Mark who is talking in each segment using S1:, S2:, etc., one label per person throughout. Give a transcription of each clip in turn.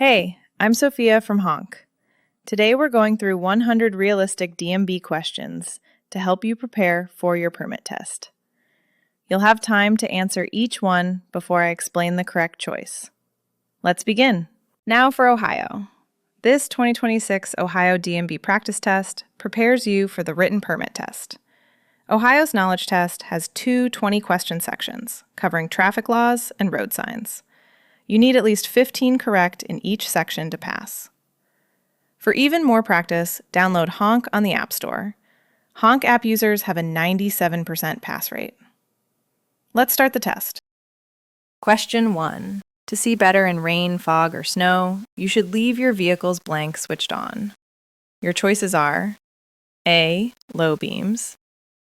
S1: Hey, I'm Sophia from Honk. Today we're going through 100 realistic DMV questions to help you prepare for your permit test. You'll have time to answer each one before I explain the correct choice. Let's begin. Now for Ohio. This 2026 Ohio DMV practice test prepares you for the written permit test. Ohio's knowledge test has two 20-question sections covering traffic laws and road signs. You need at least 15 correct in each section to pass. For even more practice, download Honk on the App Store. Honk app users have a 97% pass rate. Let's start the test. Question 1. To see better in rain, fog, or snow, you should leave your vehicle's blank switched on. Your choices are A. Low beams,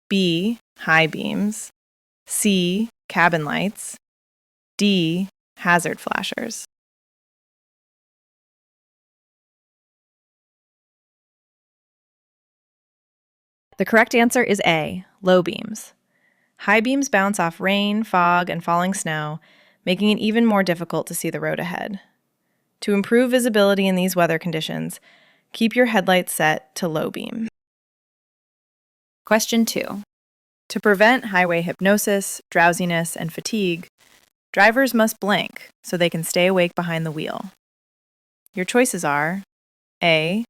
S1: B. High beams, C. Cabin lights, D. Hazard flashers. The correct answer is A. Low beams. High beams bounce off rain, fog, and falling snow, making it even more difficult to see the road ahead. To improve visibility in these weather conditions, keep your headlights set to low beam. Question 2. To prevent highway hypnosis, drowsiness, and fatigue, drivers must blank so they can stay awake behind the wheel. Your choices are A.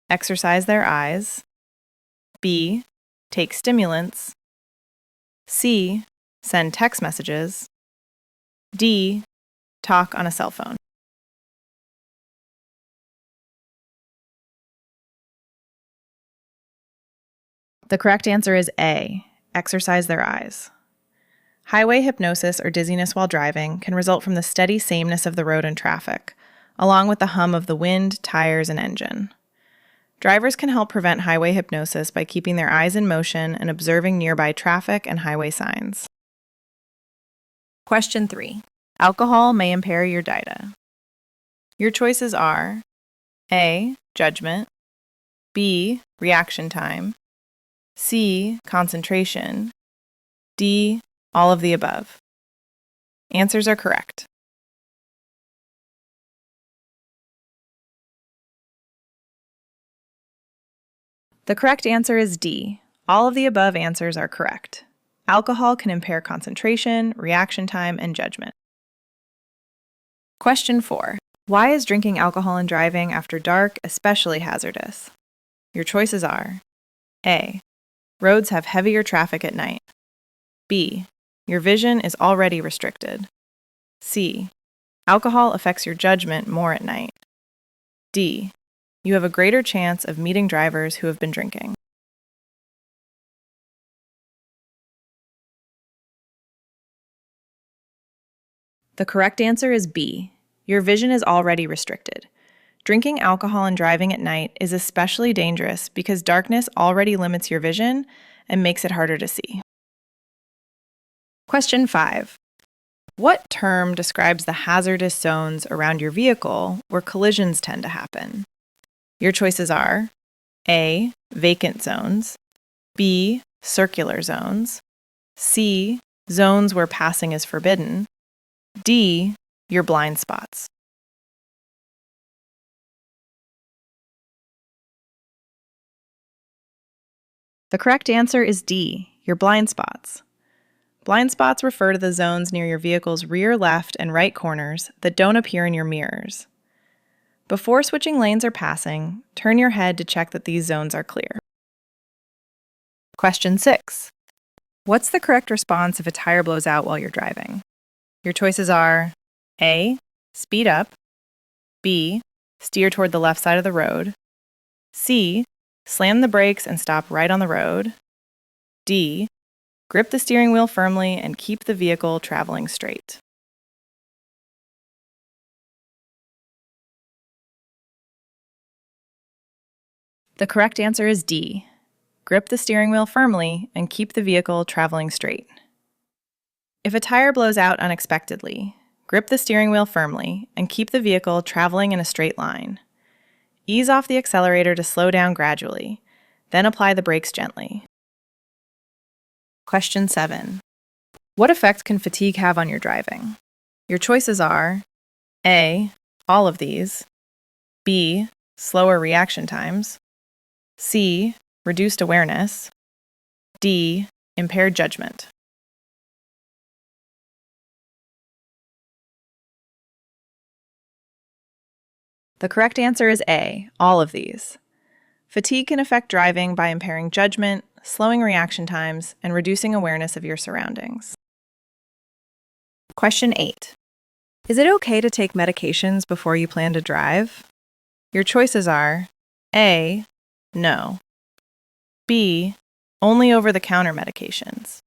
S1: Exercise their eyes, B. Take stimulants, C. Send text messages, D. Talk on a cell phone. The correct answer is A. Exercise their eyes. Highway hypnosis or dizziness while driving can result from the steady sameness of the road and traffic, along with the hum of the wind, tires, and engine. Drivers can help prevent highway hypnosis by keeping their eyes in motion and observing nearby traffic and highway signs. Question 3. Alcohol may impair your data. Your choices are A. Judgment, B. Reaction time, C. Concentration, D. All of the above. Answers are correct. The correct answer is D. All of the above answers are correct. Alcohol can impair concentration, reaction time, and judgment. Question 4. Why is drinking alcohol and driving after dark especially hazardous? Your choices are A. Roads have heavier traffic at night, B. Your vision is already restricted, C. Alcohol affects your judgment more at night, D. You have a greater chance of meeting drivers who have been drinking. The correct answer is B. Your vision is already restricted. Drinking alcohol and driving at night is especially dangerous because darkness already limits your vision and makes it harder to see. Question 5. What term describes the hazardous zones around your vehicle where collisions tend to happen? Your choices are A. Vacant zones, B. Circular zones, C. Zones where passing is forbidden, D. Your blind spots. The correct answer is D. Your blind spots. Blind spots refer to the zones near your vehicle's rear left and right corners that don't appear in your mirrors. Before switching lanes or passing, turn your head to check that these zones are clear. Question 6. What's the correct response if a tire blows out while you're driving? Your choices are A. Speed up, B. Steer toward the left side of the road, C. Slam the brakes and stop right on the road, D. Grip the steering wheel firmly and keep the vehicle traveling straight. The correct answer is D. Grip the steering wheel firmly and keep the vehicle traveling straight. If a tire blows out unexpectedly, grip the steering wheel firmly and keep the vehicle traveling in a straight line. Ease off the accelerator to slow down gradually, then apply the brakes gently. Question 7. What effect can fatigue have on your driving? Your choices are A. all of these. B, slower reaction times. C, reduced awareness. D, impaired judgment. The correct answer is A, all of these. Fatigue can affect driving by impairing judgment, slowing reaction times, and reducing awareness of your surroundings. Question 8. Is it okay to take medications before you plan to drive? Your choices are A, no. B, only over-the-counter medications.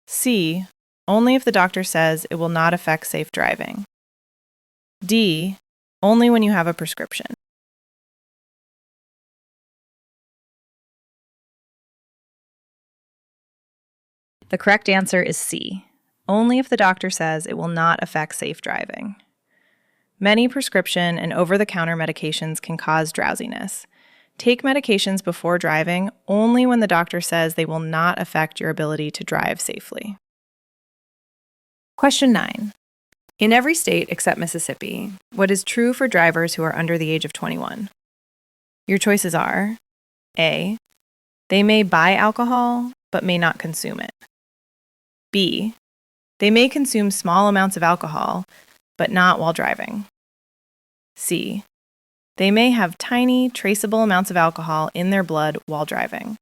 S1: C, only if the doctor says it will not affect safe driving. D, only when you have a prescription. The correct answer is C, only if the doctor says it will not affect safe driving. Many prescription and over-the-counter medications can cause drowsiness. Take medications before driving only when the doctor says they will not affect your ability to drive safely. Question 9. In every state except Mississippi, what is true for drivers who are under the age of 21? Your choices are A, they may buy alcohol but may not consume it. B, they may consume small amounts of alcohol but not while driving. C, they may have tiny, traceable amounts of alcohol in their blood while driving.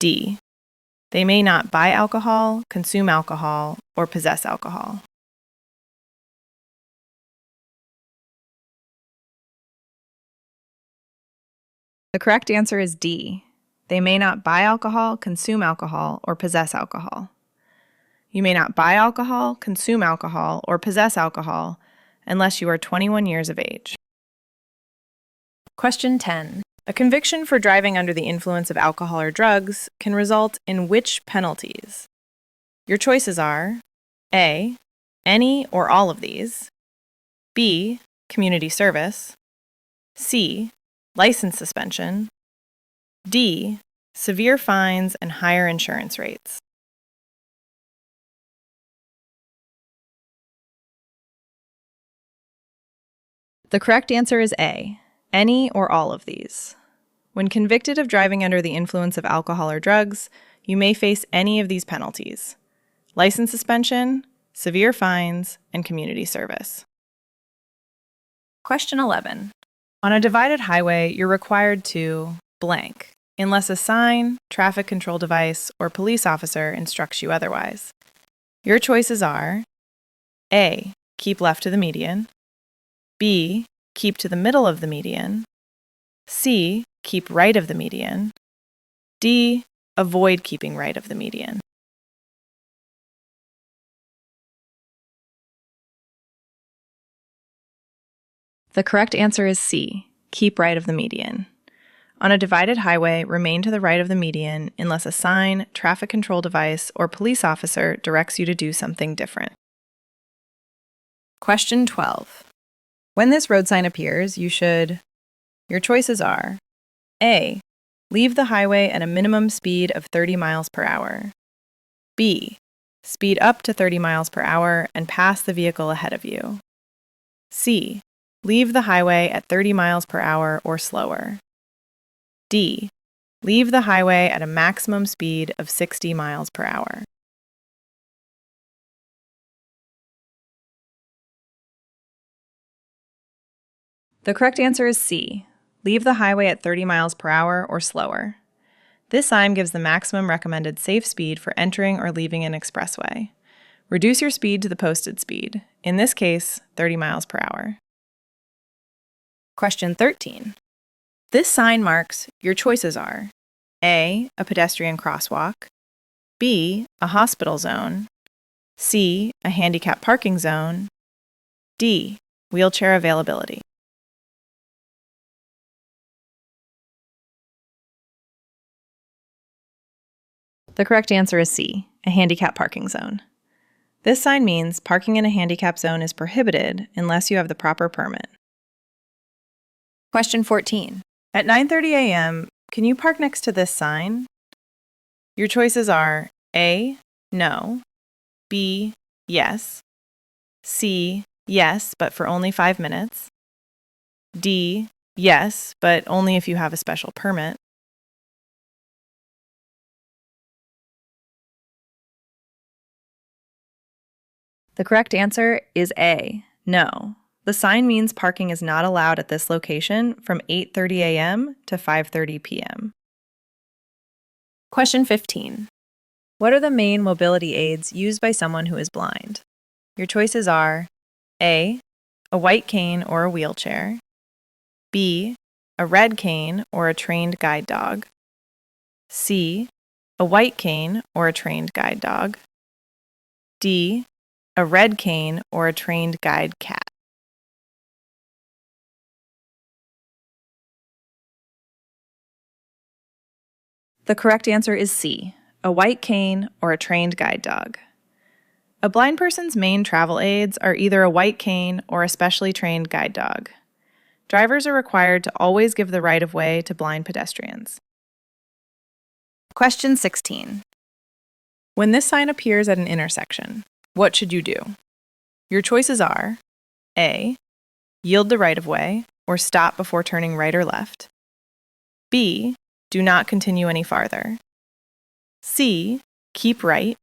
S1: D, they may not buy alcohol, consume alcohol, or possess alcohol. The correct answer is D. They may not buy alcohol, consume alcohol, or possess alcohol. You may not buy alcohol, consume alcohol, or possess alcohol unless you are 21 years of age. Question 10. A conviction for driving under the influence of alcohol or drugs can result in which penalties? Your choices are A, any or all of these. B, community service. C, license suspension. D, severe fines and higher insurance rates. The correct answer is A, any or all of these. When convicted of driving under the influence of alcohol or drugs, you may face any of these penalties: license suspension, severe fines, and community service. Question 11. On a divided highway, you're required to blank, unless a sign, traffic control device, or police officer instructs you otherwise. Your choices are A, keep left to the median. B, keep to the middle of the median. C, keep right of the median. D, avoid keeping right of the median. The correct answer is C, keep right of the median. On a divided highway, remain to the right of the median unless a sign, traffic control device, or police officer directs you to do something different. Question 12. When this road sign appears, you should... Your choices are A, leave the highway at a minimum speed of 30 miles per hour. B, speed up to 30 miles per hour and pass the vehicle ahead of you. C, leave the highway at 30 miles per hour or slower. D, leave the highway at a maximum speed of 60 miles per hour. The correct answer is C, leave the highway at 30 miles per hour or slower. This sign gives the maximum recommended safe speed for entering or leaving an expressway. Reduce your speed to the posted speed, in this case, 30 miles per hour. Question 13. This sign marks your choices are A, a pedestrian crosswalk. B, a hospital zone. C, a handicap parking zone. D, wheelchair availability. The correct answer is C, a handicap parking zone. This sign means parking in a handicap zone is prohibited unless you have the proper permit. Question 14. At 9:30 a.m., can you park next to this sign? Your choices are A, no. B, yes. C, yes, but for only 5 minutes. D, yes, but only if you have a special permit. The correct answer is A, no. The sign means parking is not allowed at this location from 8:30 a.m. to 5:30 p.m. Question 15. What are the main mobility aids used by someone who is blind? Your choices are A, a white cane or a wheelchair, B, a red cane or a trained guide dog, C, a white cane or a trained guide dog, D, a red cane or a trained guide cat. The correct answer is C, a white cane or a trained guide dog. A blind person's main travel aids are either a white cane or a specially trained guide dog. Drivers are required to always give the right of way to blind pedestrians. Question 16. When this sign appears at an intersection, what should you do? Your choices are A, yield the right of way or stop before turning right or left. B, do not continue any farther. C, keep right.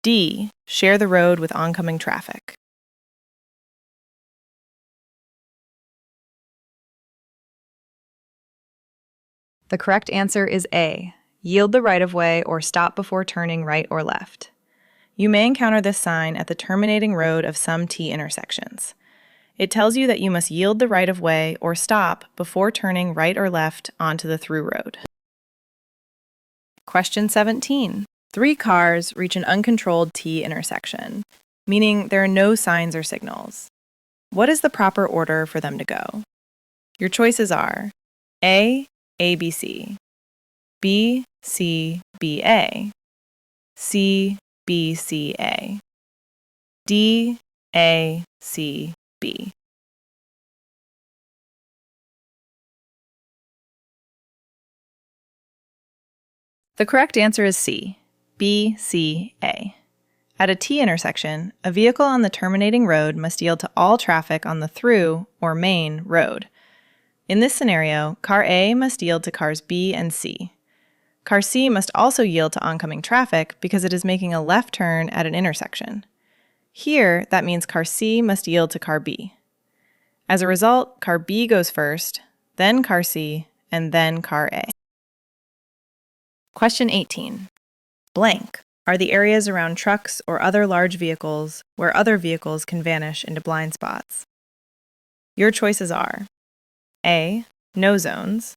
S1: D, share the road with oncoming traffic. The correct answer is A, yield the right of way or stop before turning right or left. You may encounter this sign at the terminating road of some T intersections. It tells you that you must yield the right of way or stop before turning right or left onto the through road. Question 17. 3 cars reach an uncontrolled T intersection, meaning there are no signs or signals. What is the proper order for them to go? Your choices are A, ABC, B, C, B, A, C, B, C, A, D, A, C, B. The correct answer is C, B, C, A. At a T intersection, a vehicle on the terminating road must yield to all traffic on the through or main road. In this scenario, car A must yield to cars B and C. Car C must also yield to oncoming traffic because it is making a left turn at an intersection. Here, that means car C must yield to car B. As a result, car B goes first, then car C, and then car A. Question 18. Blank are the areas around trucks or other large vehicles where other vehicles can vanish into blind spots. Your choices are A, no zones,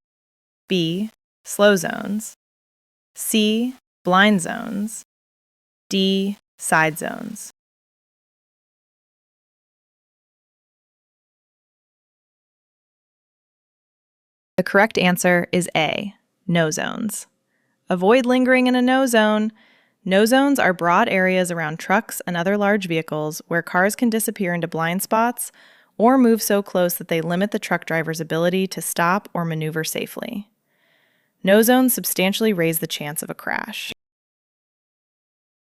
S1: B, slow zones, C, blind zones, D, side zones. The correct answer is A, no zones. Avoid lingering in a no zone. No zones are broad areas around trucks and other large vehicles where cars can disappear into blind spots or move so close that they limit the truck driver's ability to stop or maneuver safely. No zones substantially raise the chance of a crash.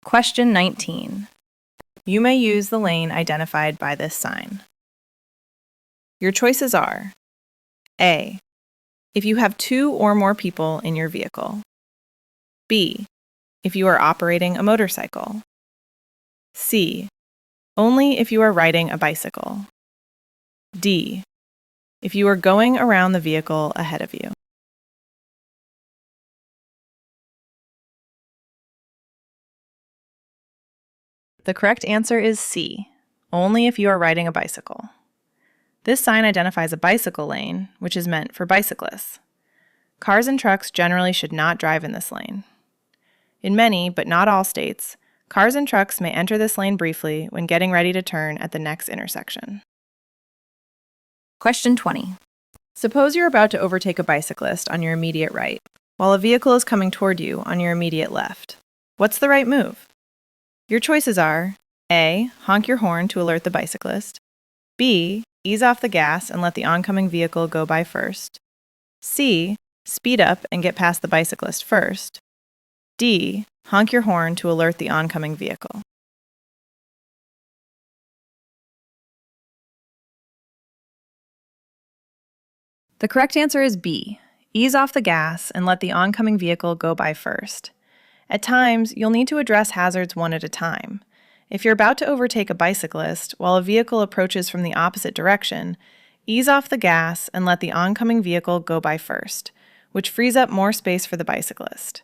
S1: Question 19. You may use the lane identified by this sign. Your choices are A, if you have 2 or more people in your vehicle, B, if you are operating a motorcycle, C, only if you are riding a bicycle, D, if you are going around the vehicle ahead of you. The correct answer is C, only if you are riding a bicycle. This sign identifies a bicycle lane, which is meant for bicyclists. Cars and trucks generally should not drive in this lane. In many, but not all states, cars and trucks may enter this lane briefly when getting ready to turn at the next intersection. Question 20. Suppose you're about to overtake a bicyclist on your immediate right, while a vehicle is coming toward you on your immediate left. What's the right move? Your choices are A, honk your horn to alert the bicyclist, B, ease off the gas and let the oncoming vehicle go by first, C, speed up and get past the bicyclist first, D, honk your horn to alert the oncoming vehicle. The correct answer is B. Ease off the gas and let the oncoming vehicle go by first. At times, you'll need to address hazards one at a time. If you're about to overtake a bicyclist while a vehicle approaches from the opposite direction, ease off the gas and let the oncoming vehicle go by first, which frees up more space for the bicyclist.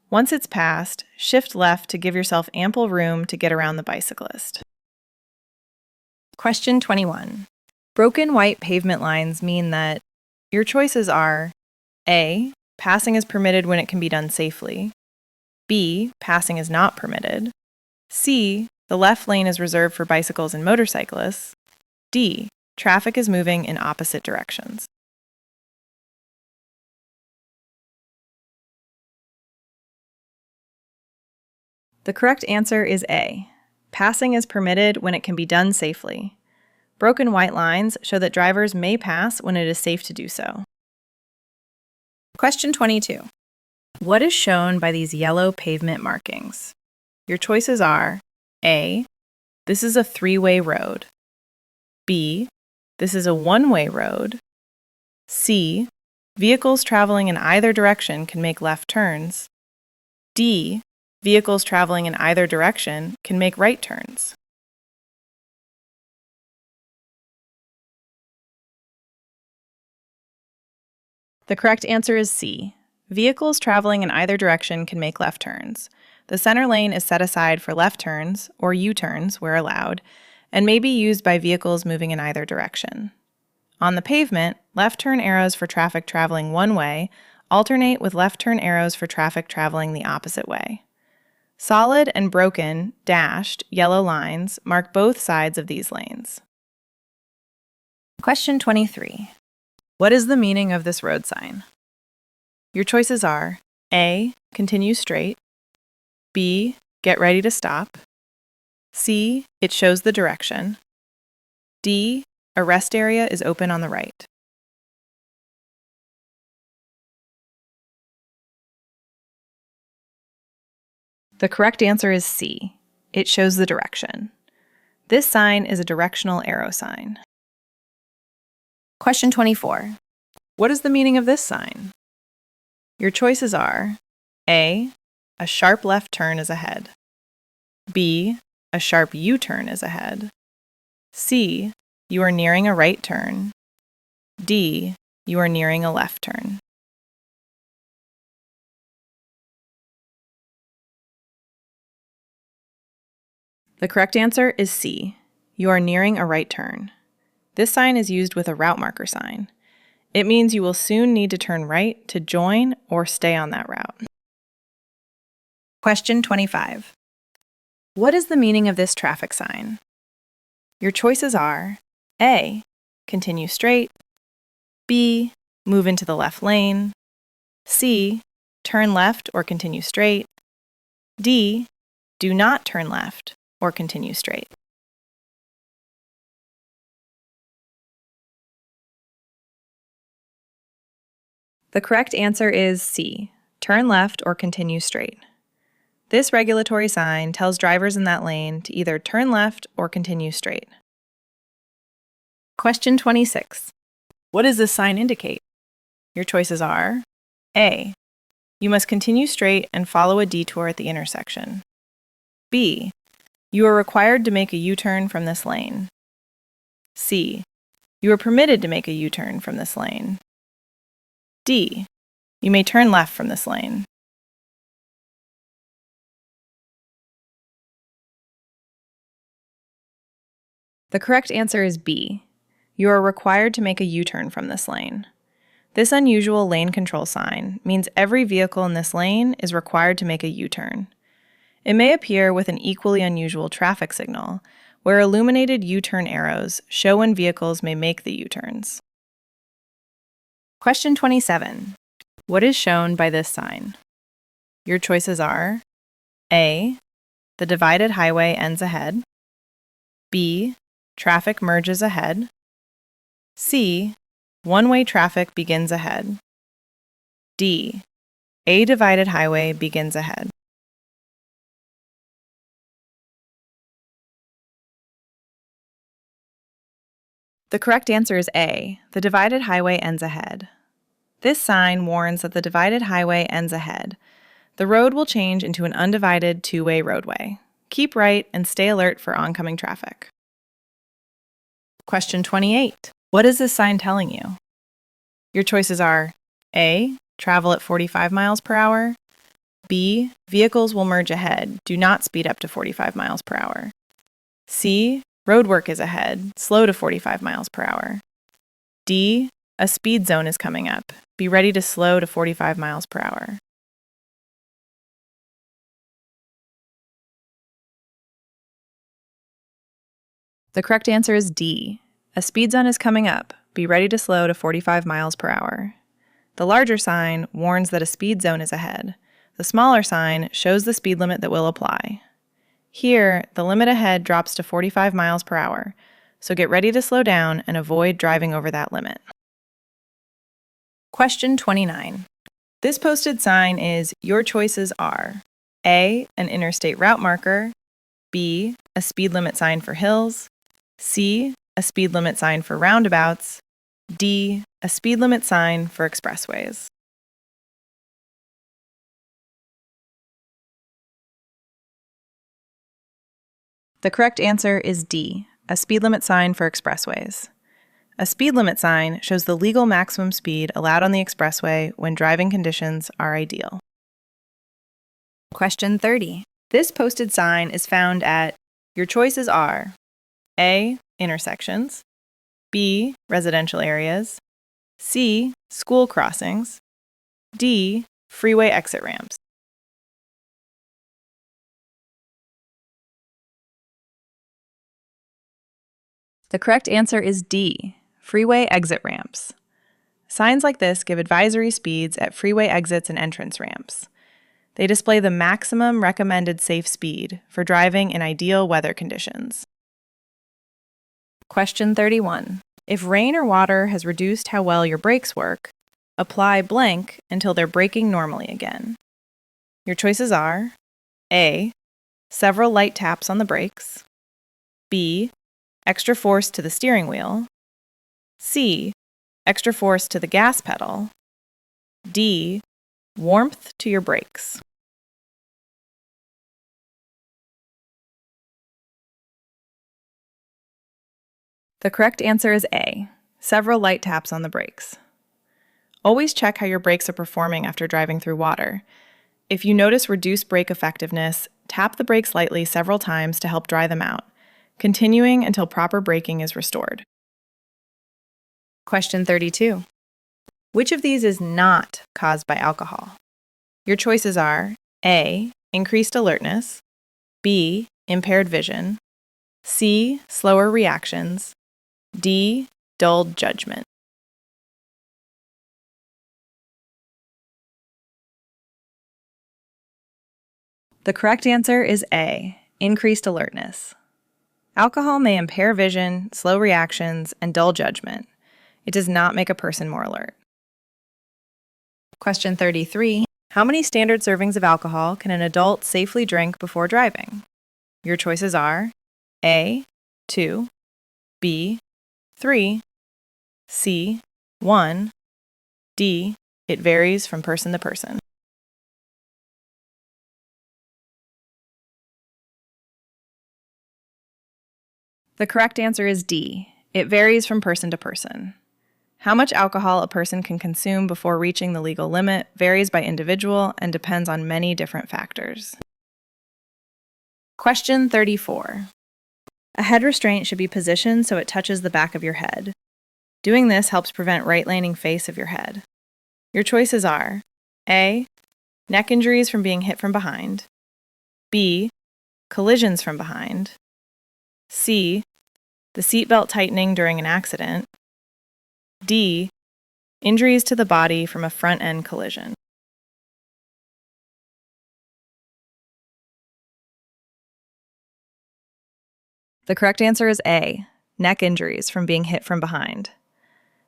S1: Once it's passed, shift left to give yourself ample room to get around the bicyclist. Question 21. Broken white pavement lines mean that your choices are A. Passing is permitted when it can be done safely. B. Passing is not permitted. C. The left lane is reserved for bicycles and motorcyclists. D. Traffic is moving in opposite directions. The correct answer is A. Passing is permitted when it can be done safely. Broken white lines show that drivers may pass when it is safe to do so. Question 22. What is shown by these yellow pavement markings? Your choices are A. This is a three-way road. B. This is a one-way road. C. Vehicles traveling in either direction can make left turns. D. Vehicles traveling in either direction can make right turns. The correct answer is C. Vehicles traveling in either direction can make left turns. The center lane is set aside for left turns, or U-turns where allowed, and may be used by vehicles moving in either direction. On the pavement, left turn arrows for traffic traveling one way alternate with left turn arrows for traffic traveling the opposite way. Solid and broken, dashed, yellow lines mark both sides of these lanes. Question 23. What is the meaning of this road sign? Your choices are A. Continue straight. B. Get ready to stop. C. It shows the direction. D. A rest area is open on the right. The correct answer is C. It shows the direction. This sign is a directional arrow sign. Question 24. What is the meaning of this sign? Your choices are A. A sharp left turn is ahead. B. A sharp U-turn is ahead. C. You are nearing a right turn. D. You are nearing a left turn. The correct answer is C. You are nearing a right turn. This sign is used with a route marker sign. It means you will soon need to turn right to join or stay on that route. Question 25. What is the meaning of this traffic sign? Your choices are A. Continue straight. B. Move into the left lane. C. Turn left or continue straight. D. Do not turn left or continue straight. The correct answer is C. Turn left or continue straight. This regulatory sign tells drivers in that lane to either turn left or continue straight. Question 26. What does this sign indicate? Your choices are A. You must continue straight and follow a detour at the intersection. B. You are required to make a U-turn from this lane. C. You are permitted to make a U-turn from this lane. D. You may turn left from this lane. The correct answer is B. You are required to make a U-turn from this lane. This unusual lane control sign means every vehicle in this lane is required to make a U-turn. It may appear with an equally unusual traffic signal, where illuminated U-turn arrows show when vehicles may make the U-turns. Question 27. What is shown by this sign? Your choices are A. The divided highway ends ahead. B. Traffic merges ahead. C. One-way traffic begins ahead. D. A divided highway begins ahead. The correct answer is A. The divided highway ends ahead. This sign warns that the divided highway ends ahead. The road will change into an undivided two-way roadway. Keep right and stay alert for oncoming traffic. Question 28. What is this sign telling you? Your choices are A. Travel at 45 miles per hour. B. Vehicles will merge ahead. Do not speed up to 45 miles per hour. C. Roadwork is ahead. Slow to 45 miles per hour. D. A speed zone is coming up. Be ready to slow to 45 miles per hour. The correct answer is D. A speed zone is coming up. Be ready to slow to 45 miles per hour. The larger sign warns that a speed zone is ahead. The smaller sign shows the speed limit that will apply. Here, the limit ahead drops to 45 miles per hour, so get ready to slow down and avoid driving over that limit. Question 29. This posted sign is your choices are A. An interstate route marker. B. A speed limit sign for hills. C. A speed limit sign for roundabouts. D. A speed limit sign for expressways. The correct answer is D. A speed limit sign for expressways. A speed limit sign shows the legal maximum speed allowed on the expressway when driving conditions are ideal. Question 30. This posted sign is found at your choices are A. Intersections. B. Residential areas. C. School crossings. D. Freeway exit ramps. The correct answer is D. Freeway exit ramps. Signs like this give advisory speeds at freeway exits and entrance ramps. They display the maximum recommended safe speed for driving in ideal weather conditions. Question 31. If rain or water has reduced how well your brakes work, apply blank until they're braking normally again. Your choices are A. Several light taps on the brakes. B. Extra force to the steering wheel. C. Extra force to the gas pedal. D. Warmth to your brakes. The correct answer is A. Several light taps on the brakes. Always check how your brakes are performing after driving through water. If you notice reduced brake effectiveness, tap the brakes lightly several times to help dry them out, continuing until proper braking is restored. Question 32. Which of these is not caused by alcohol? Your choices are A. Increased alertness. B. Impaired vision. C. Slower reactions. D. Dulled judgment. The correct answer is A. Increased alertness. Alcohol may impair vision, slow reactions, and dull judgment. It does not make a person more alert. Question 33. How many standard servings of alcohol can an adult safely drink before driving? Your choices are A. 2. B. 3. C. 1. D. It varies from person to person. The correct answer is D. It varies from person to person. How much alcohol a person can consume before reaching the legal limit varies by individual and depends on many different factors. Question 34. A head restraint should be positioned so it touches the back of your head. Doing this helps prevent right-laning face of your head. Your choices are A. Neck injuries from being hit from behind. B. Collisions from behind. C. The seatbelt tightening during an accident. D. Injuries to the body from a front-end collision. The correct answer is A. Neck injuries from being hit from behind.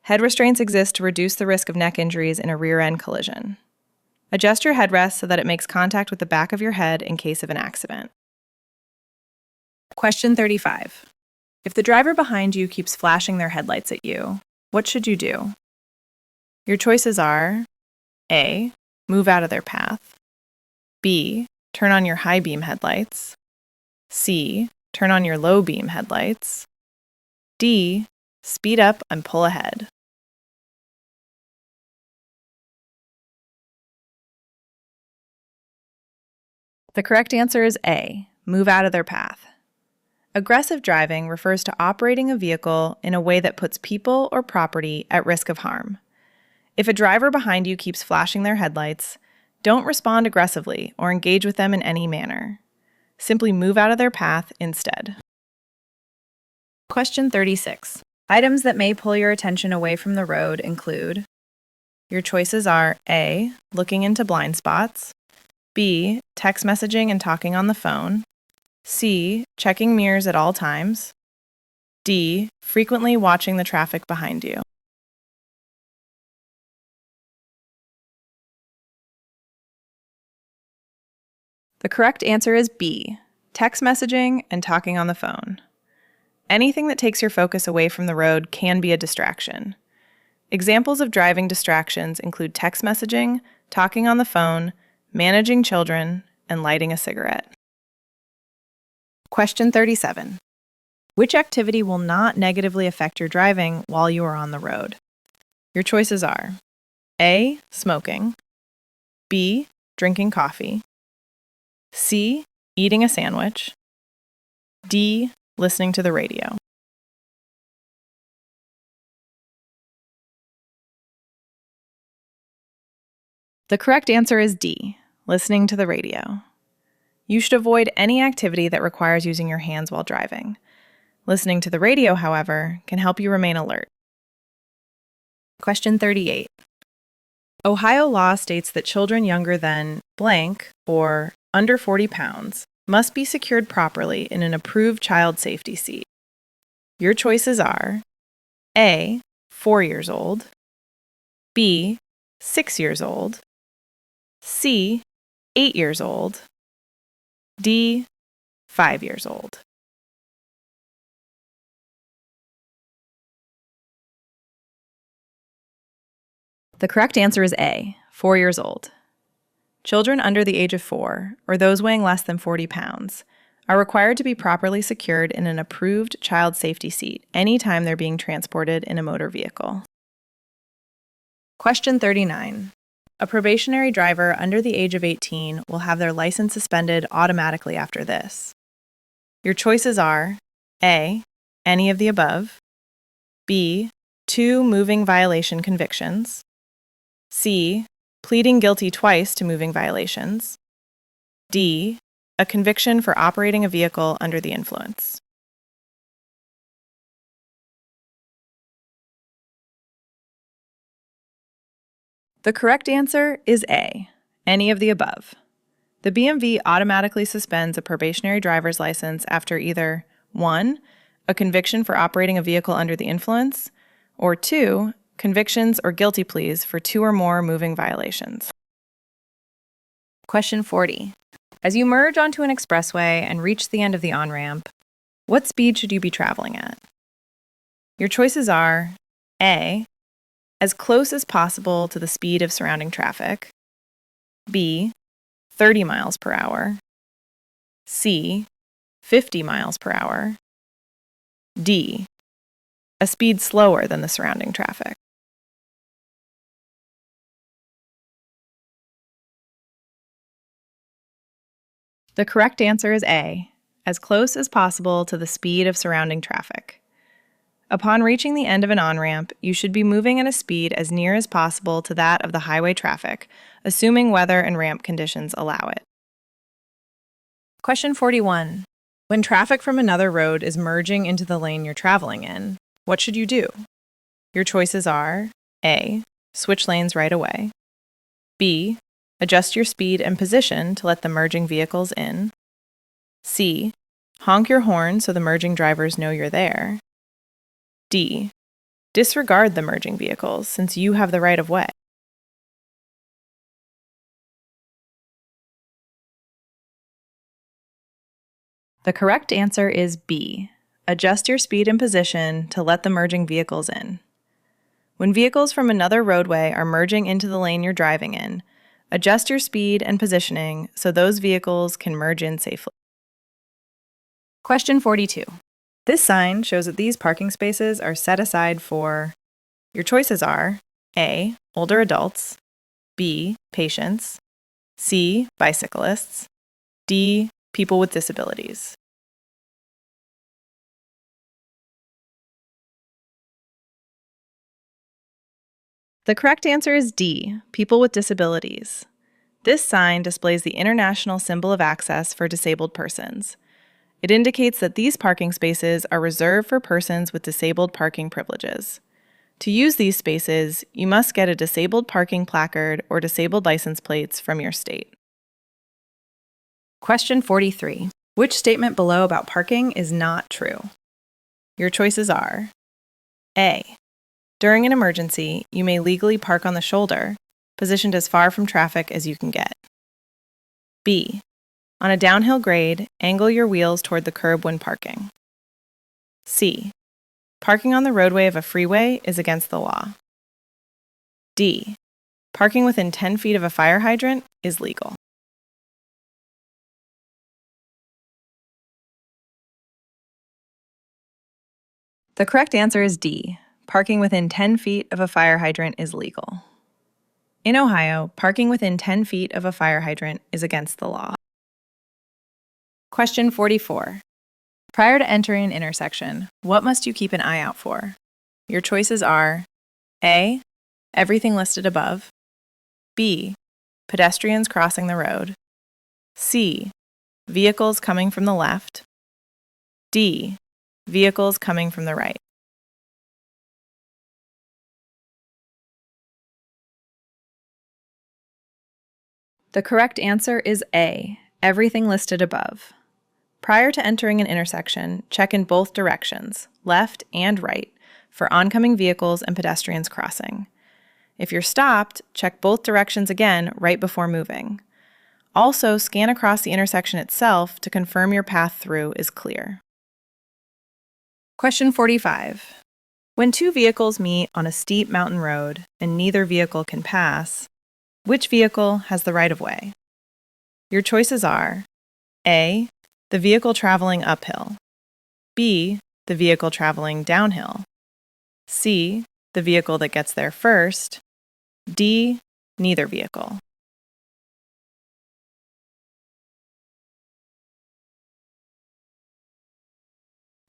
S1: Head restraints exist to reduce the risk of neck injuries in a rear-end collision. Adjust your headrest so that it makes contact with the back of your head in case of an accident. Question 35. If the driver behind you keeps flashing their headlights at you, what should you do? Your choices are A. Move out of their path. B. Turn on your high beam headlights. C. Turn on your low beam headlights. D. Speed up and pull ahead. The correct answer is A. Move out of their path. Aggressive driving refers to operating a vehicle in a way that puts people or property at risk of harm. If a driver behind you keeps flashing their headlights, don't respond aggressively or engage with them in any manner. Simply move out of their path instead. Question 36. Items that may pull your attention away from the road include: your choices are A. Looking into blind spots. B. Text messaging and talking on the phone. C. Checking mirrors at all times. D. Frequently watching the traffic behind you. The correct answer is B. Text messaging and talking on the phone. Anything that takes your focus away from the road can be a distraction. Examples of driving distractions include text messaging, talking on the phone, managing children, and lighting a cigarette. Question 37. Which activity will not negatively affect your driving while you are on the road? Your choices are A. Smoking. B. Drinking coffee. C. Eating a sandwich. D. Listening to the radio. The correct answer is D. Listening to the radio. You should avoid any activity that requires using your hands while driving. Listening to the radio, however, can help you remain alert. Question 38. Ohio law states that children younger than blank or under 40 pounds must be secured properly in an approved child safety seat. Your choices are A. 4 years old. B. 6 years old. C. 8 years old. D. 5 years old. The correct answer is A. 4 years old. Children under the age of 4, or those weighing less than 40 pounds, are required to be properly secured in an approved child safety seat anytime they're being transported in a motor vehicle. Question 39. A probationary driver under the age of 18 will have their license suspended automatically after this. Your choices are A. Any of the above. B. 2 moving violation convictions. C. Pleading guilty twice to moving violations. D. A conviction for operating a vehicle under the influence. The correct answer is A. Any of the above. The DMV automatically suspends a probationary driver's license after either 1. A conviction for operating a vehicle under the influence, or 2. Convictions or guilty pleas for 2 or more moving violations. Question 40. As you merge onto an expressway and reach the end of the on-ramp, what speed should you be traveling at? Your choices are A. As close as possible to the speed of surrounding traffic. B. 30 miles per hour. C. 50 miles per hour. D. A speed slower than the surrounding traffic. The correct answer is A. As close as possible to the speed of surrounding traffic. Upon reaching the end of an on-ramp, you should be moving at a speed as near as possible to that of the highway traffic, assuming weather and ramp conditions allow it. Question 41. When traffic from another road is merging into the lane you're traveling in, what should you do? Your choices are A. Switch lanes right away. B. Adjust your speed and position to let the merging vehicles in. C. Honk your horn so the merging drivers know you're there. D. Disregard the merging vehicles since you have the right of way. The correct answer is B. adjust your speed and position to let the merging vehicles in. When vehicles from another roadway are merging into the lane you're driving in, adjust your speed and positioning so those vehicles can merge in safely. Question 42. This sign shows that these parking spaces are set aside for... Your choices are A. Older adults, B. Patients, C. Bicyclists, D. People with disabilities. The correct answer is D. People with disabilities. This sign displays the international symbol of access for disabled persons. It indicates that these parking spaces are reserved for persons with disabled parking privileges. To use these spaces, you must get a disabled parking placard or disabled license plates from your state. Question 43. Which statement below about parking is not true? Your choices are A. During an emergency, you may legally park on the shoulder, positioned as far from traffic as you can get. B. On a downhill grade, angle your wheels toward the curb when parking. C. Parking on the roadway of a freeway is against the law. D. Parking within 10 feet of a fire hydrant is legal. The correct answer is D. Parking within 10 feet of a fire hydrant is legal. In Ohio, parking within 10 feet of a fire hydrant is against the law. Question 44. Prior to entering an intersection, what must you keep an eye out for? Your choices are A. Everything listed above, B. Pedestrians crossing the road, C. Vehicles coming from the left, D. Vehicles coming from the right. The correct answer is A. Everything listed above. Prior to entering an intersection, check in both directions, left and right, for oncoming vehicles and pedestrians crossing. If you're stopped, check both directions again right before moving. Also, scan across the intersection itself to confirm your path through is clear. Question 45. When two vehicles meet on a steep mountain road and neither vehicle can pass, which vehicle has the right-of-way? Your choices are A. The vehicle traveling uphill, B. The vehicle traveling downhill, C. The vehicle that gets there first, D. Neither vehicle.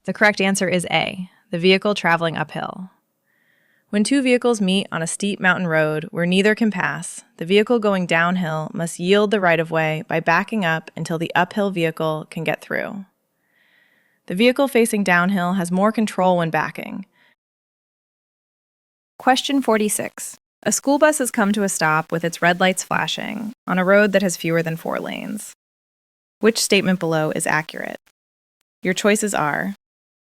S1: The correct answer is A. The vehicle traveling uphill. When two vehicles meet on a steep mountain road where neither can pass, the vehicle going downhill must yield the right-of-way by backing up until the uphill vehicle can get through. The vehicle facing downhill has more control when backing. Question 46. A school bus has come to a stop with its red lights flashing on a road that has fewer than 4 lanes. Which statement below is accurate? Your choices are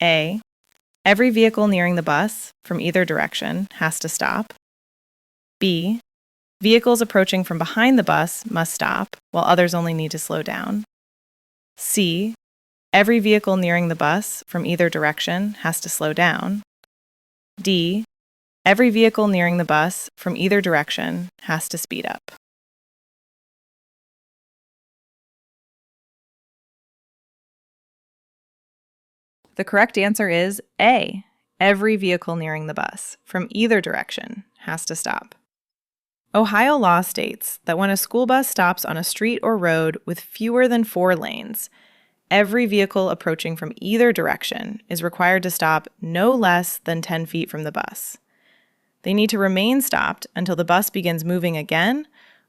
S1: A. Every vehicle nearing the bus, from either direction, has to stop. B. Vehicles approaching from behind the bus must stop, while others only need to slow down. C. Every vehicle nearing the bus, from either direction, has to slow down. D. Every vehicle nearing the bus, from either direction, has to speed up. The correct answer is A. Every vehicle nearing the bus, from either direction, has to stop. Ohio law states that when a school bus stops on a street or road with fewer than 4 lanes, every vehicle approaching from either direction is required to stop no less than 10 feet from the bus. They need to remain stopped until the bus begins moving again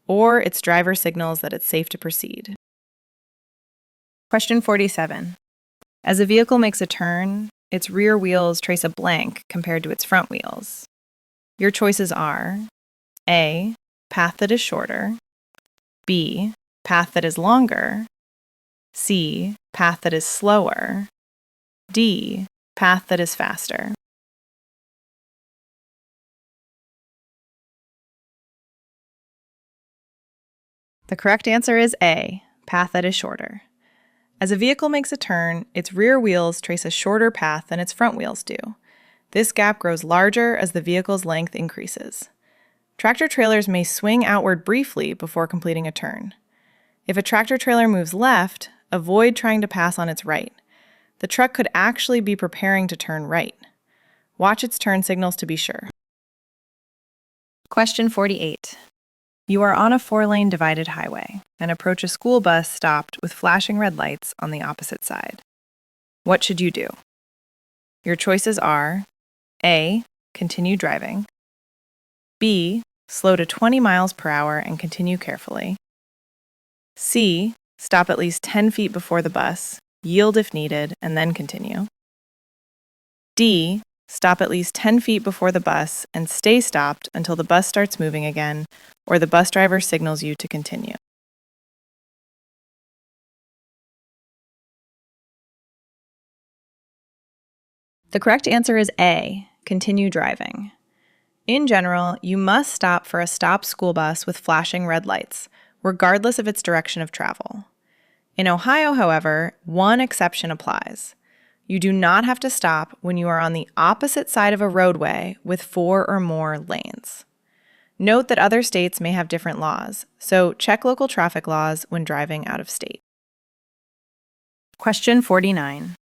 S1: or its driver signals that it's safe to proceed. Question 47. As a vehicle makes a turn, its rear wheels trace a blank compared to its front wheels. Your choices are A. Path that is shorter, B. Path that is longer, C. Path that is slower, D. Path that is faster. The correct answer is A. Path that is shorter. As a vehicle makes a turn, its rear wheels trace a shorter path than its front wheels do. This gap grows larger as the vehicle's length increases. Tractor-trailers may swing outward briefly before completing a turn. If a tractor-trailer moves left, avoid trying to pass on its right. The truck could actually be preparing to turn right. Watch its turn signals to be sure. Question 48. You are on a 4-lane divided highway and approach a school bus stopped with flashing red lights on the opposite side. What should you do? Your choices are A. Continue driving. B. Slow to 20 miles per hour and continue carefully. C. Stop at least 10 feet before the bus, yield if needed, and then continue. D. Stop at least 10 feet before the bus and stay stopped until the bus starts moving again or the bus driver signals you to continue. The correct answer is A. Continue driving. In general, you must stop for a stopped school bus with flashing red lights, regardless of its direction of travel. In Ohio, however, one exception applies. You do not have to stop when you are on the opposite side of a roadway with 4 or more lanes. Note that other states may have different laws, so check local traffic laws when driving out of state. Question 49.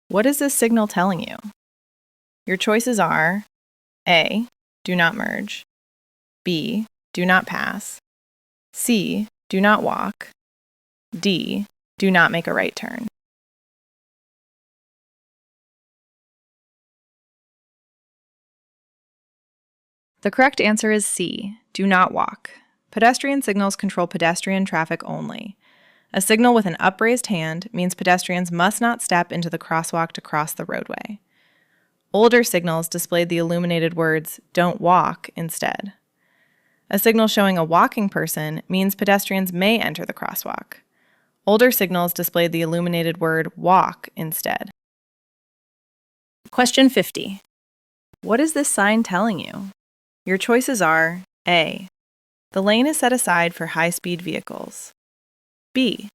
S1: What is this signal telling you? Your choices are A. Do not merge. B. Do not pass. C. Do not walk. D. Do not make a right turn. The correct answer is C. Do not walk. Pedestrian signals control pedestrian traffic only. A signal with an upraised hand means pedestrians must not step into the crosswalk to cross the roadway. Older signals displayed the illuminated words, "Don't walk," instead. A signal showing a walking person means pedestrians may enter the crosswalk. Older signals displayed the illuminated word "walk" instead. Question 50. What is this sign telling you? Your choices are A. The lane is set aside for high-speed vehicles. B.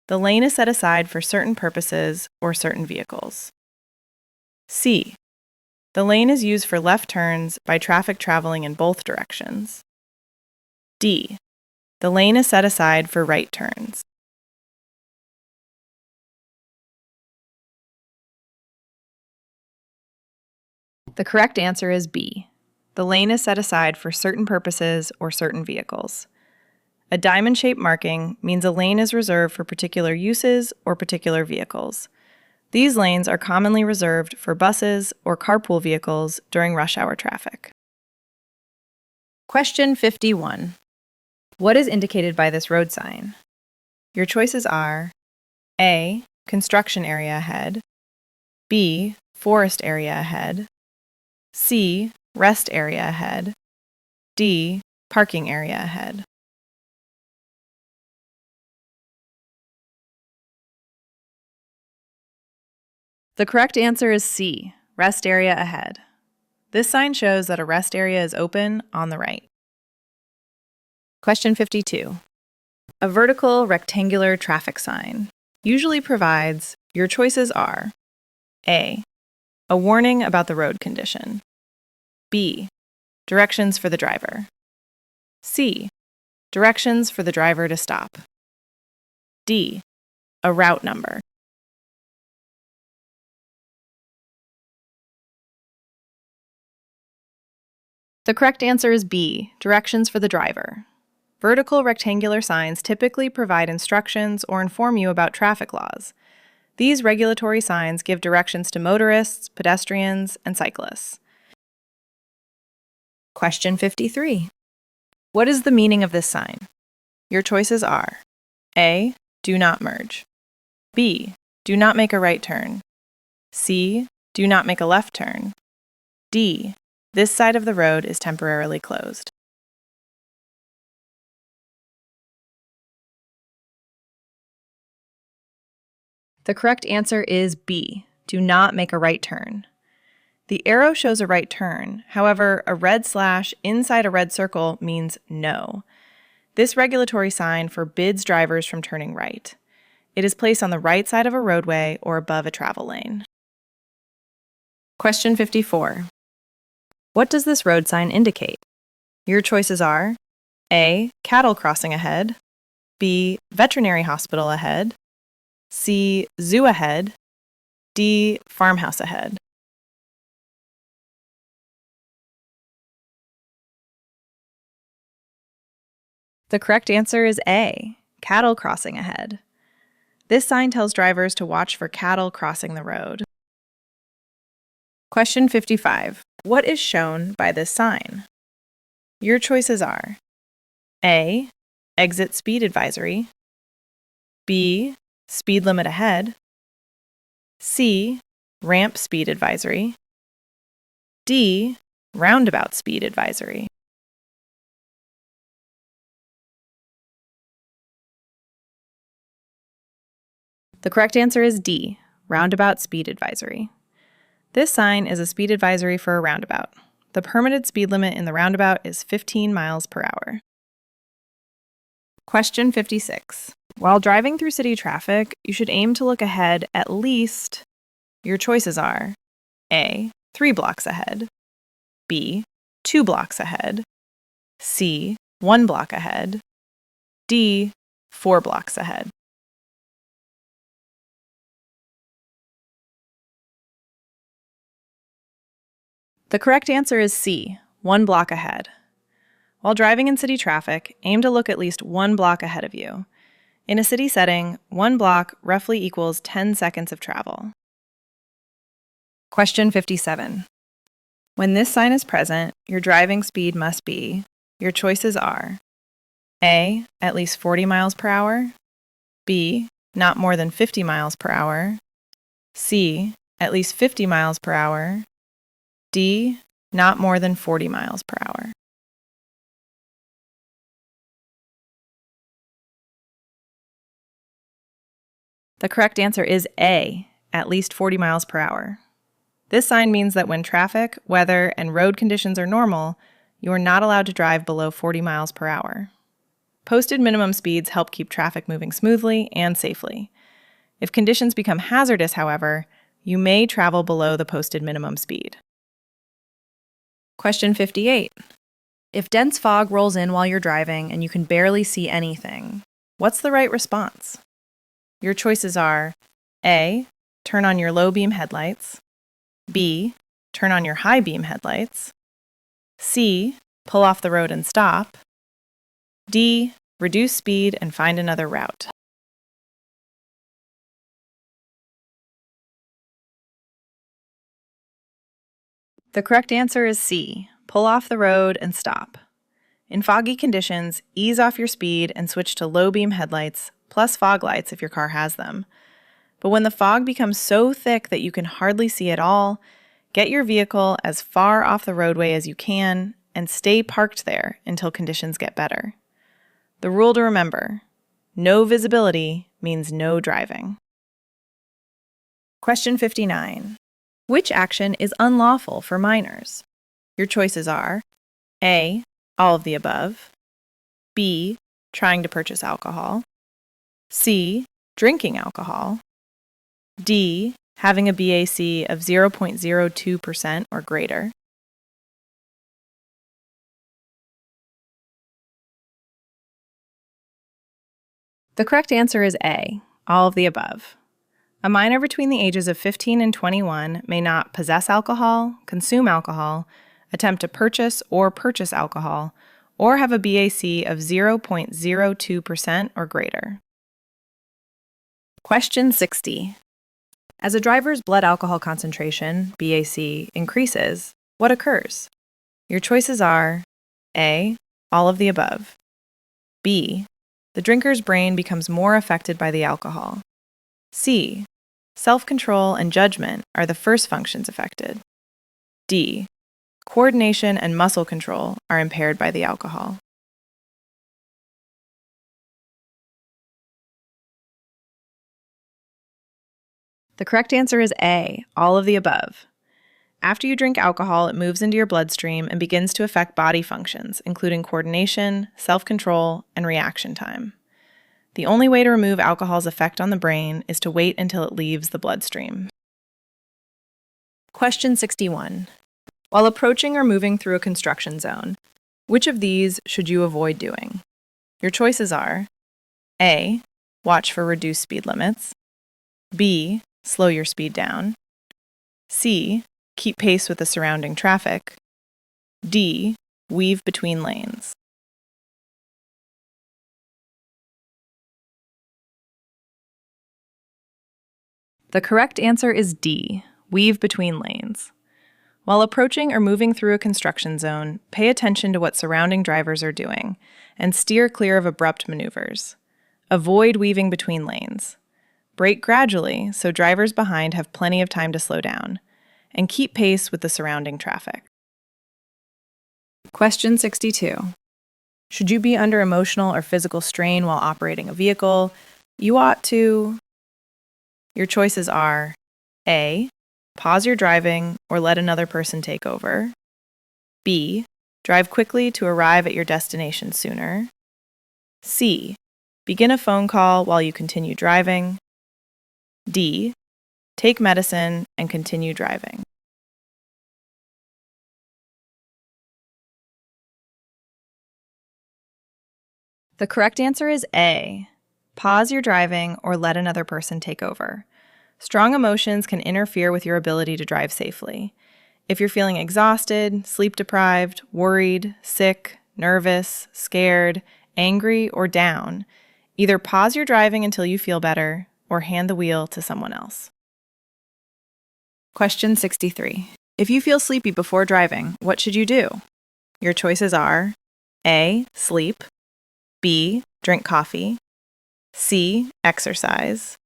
S1: The lane is set aside for certain purposes or certain vehicles. C. The lane is used for left turns by traffic traveling in both directions. D. The lane is set aside for right turns. The correct answer is B. The lane is set aside for certain purposes or certain vehicles. A diamond-shaped marking means a lane is reserved for particular uses or particular vehicles. These lanes are commonly reserved for buses or carpool vehicles during rush hour traffic. Question 51. What is indicated by this road sign? Your choices are A. Construction area ahead. B. Forest area ahead. C. Rest area ahead. D. Parking area ahead. The correct answer is C. Rest area ahead. This sign shows that a rest area is open on the right. Question 52. A vertical rectangular traffic sign usually provides, your choices are A. A warning about the road condition. B. Directions for the driver. C. Directions for the driver to stop. D. A route number. The correct answer is B. Directions for the driver. Vertical rectangular signs typically provide instructions or inform you about traffic laws. These regulatory signs give directions to motorists, pedestrians, and cyclists. Question 53. What is the meaning of this sign? Your choices are A. Do not merge. B. Do not make a right turn. C. Do not make a left turn. D. This side of the road is temporarily closed. The correct answer is B. Do not make a right turn. The arrow shows a right turn. However, a red slash inside a red circle means no. This regulatory sign forbids drivers from turning right. It is placed on the right side of a roadway or above a travel lane. Question 54. What does this road sign indicate? Your choices are A. Cattle crossing ahead, B. Veterinary hospital ahead, C. Zoo ahead, D. Farmhouse ahead. The correct answer is A. Cattle crossing ahead. This sign tells drivers to watch for cattle crossing the road. Question 55. What is shown by this sign? Your choices are A. Exit speed advisory, B. Speed limit ahead, C. Ramp speed advisory, D. Roundabout speed advisory. The correct answer is D. Roundabout speed advisory. This sign is a speed advisory for a roundabout. The permitted speed limit in the roundabout is 15 miles per hour. Question 56. While driving through city traffic, you should aim to look ahead at least. Your choices are A. 3 blocks ahead, B. 2 blocks ahead, C. 1 block ahead, D. 4 blocks ahead. The correct answer is C. 1 block ahead. While driving in city traffic, aim to look at least 1 block ahead of you. In a city setting, 1 block roughly equals 10 seconds of travel. Question 57. When this sign is present, your driving speed must be. Your choices are A. At least 40 miles per hour, B. Not more than 50 miles per hour, C. At least 50 miles per hour, D. Not more than 40 miles per hour. The correct answer is A. At least 40 miles per hour. This sign means that when traffic, weather, and road conditions are normal, you are not allowed to drive below 40 miles per hour. Posted minimum speeds help keep traffic moving smoothly and safely. If conditions become hazardous, however, you may travel below the posted minimum speed. Question 58. If dense fog rolls in while you're driving and you can barely see anything, what's the right response? Your choices are A. Turn on your low beam headlights, B. Turn on your high beam headlights, C. Pull off the road and stop, D. Reduce speed and find another route. The correct answer is C. Pull off the road and stop. In foggy conditions, ease off your speed and switch to low beam headlights plus fog lights if your car has them. But when the fog becomes so thick that you can hardly see at all, get your vehicle as far off the roadway as you can and stay parked there until conditions get better. The rule to remember: no visibility means no driving. Question 59. Which action is unlawful for minors? Your choices are A. All of the above, B. Trying to purchase alcohol, C. Drinking alcohol, D. Having a BAC of 0.02% or greater. The correct answer is A. All of the above. A minor between the ages of 15 and 21 may not possess alcohol, consume alcohol, attempt to purchase or purchase alcohol, or have a BAC of 0.02% or greater. Question 60. As a driver's blood alcohol concentration, BAC, increases, what occurs? Your choices are A. All of the above, B. The drinker's brain becomes more affected by the alcohol, C. Self-control and judgment are the first functions affected, D. Coordination and muscle control are impaired by the alcohol. The correct answer is A. All of the above. After you drink alcohol, it moves into your bloodstream and begins to affect body functions, including coordination, self-control, and reaction time. The only way to remove alcohol's effect on the brain is to wait until it leaves the bloodstream. Question 61. While approaching or moving through a construction zone, which of these should you avoid doing? Your choices are A. Watch for reduced speed limits. B. Slow your speed down. C. Keep pace with the surrounding traffic. D. Weave between lanes. The correct answer is D. Weave between lanes. While approaching or moving through a construction zone, pay attention to what surrounding drivers are doing and steer clear of abrupt maneuvers. Avoid weaving between lanes. Brake gradually so drivers behind have plenty of time to slow down, and keep pace with the surrounding traffic. Question 62. Should you be under emotional or physical strain while operating a vehicle? You ought to... Your choices are A. Pause your driving or let another person take over. B. Drive quickly to arrive at your destination sooner. C. Begin a phone call while you continue driving. D. Take medicine and continue driving. The correct answer is A. Pause your driving or let another person take over. Strong emotions can interfere with your ability to drive safely. If you're feeling exhausted, sleep-deprived, worried, sick, nervous, scared, angry, or down, either pause your driving until you feel better or hand the wheel to someone else. Question 63. If you feel sleepy before driving, what should you do? Your choices are A. Sleep. B. Drink coffee. C. Exercise.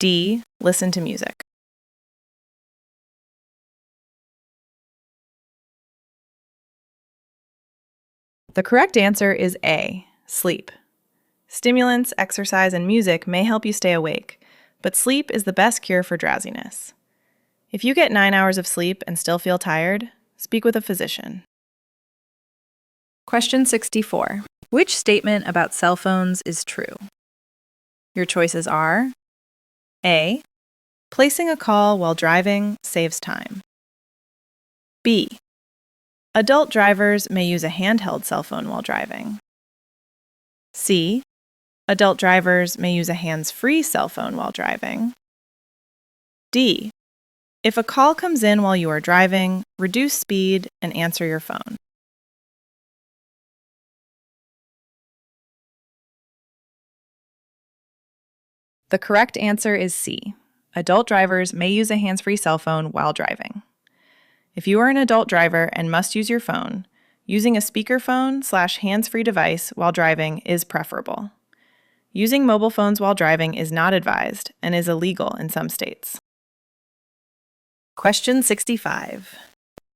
S1: D. Listen to music. The correct answer is A. Sleep. Stimulants, exercise, and music may help you stay awake, but sleep is the best cure for drowsiness. If you get 9 hours of sleep and still feel tired, speak with a physician. Question 64. Which statement about cell phones is true? Your choices are A. Placing a call while driving saves time. B. Adult drivers may use a handheld cell phone while driving. C. Adult drivers may use a hands-free cell phone while driving. D. If a call comes in while you are driving, reduce speed and answer your phone. The correct answer is C. Adult drivers may use a hands-free cell phone while driving. If you are an adult driver and must use your phone, using a speakerphone/hands-free device while driving is preferable. Using mobile phones while driving is not advised and is illegal in some states. Question 65.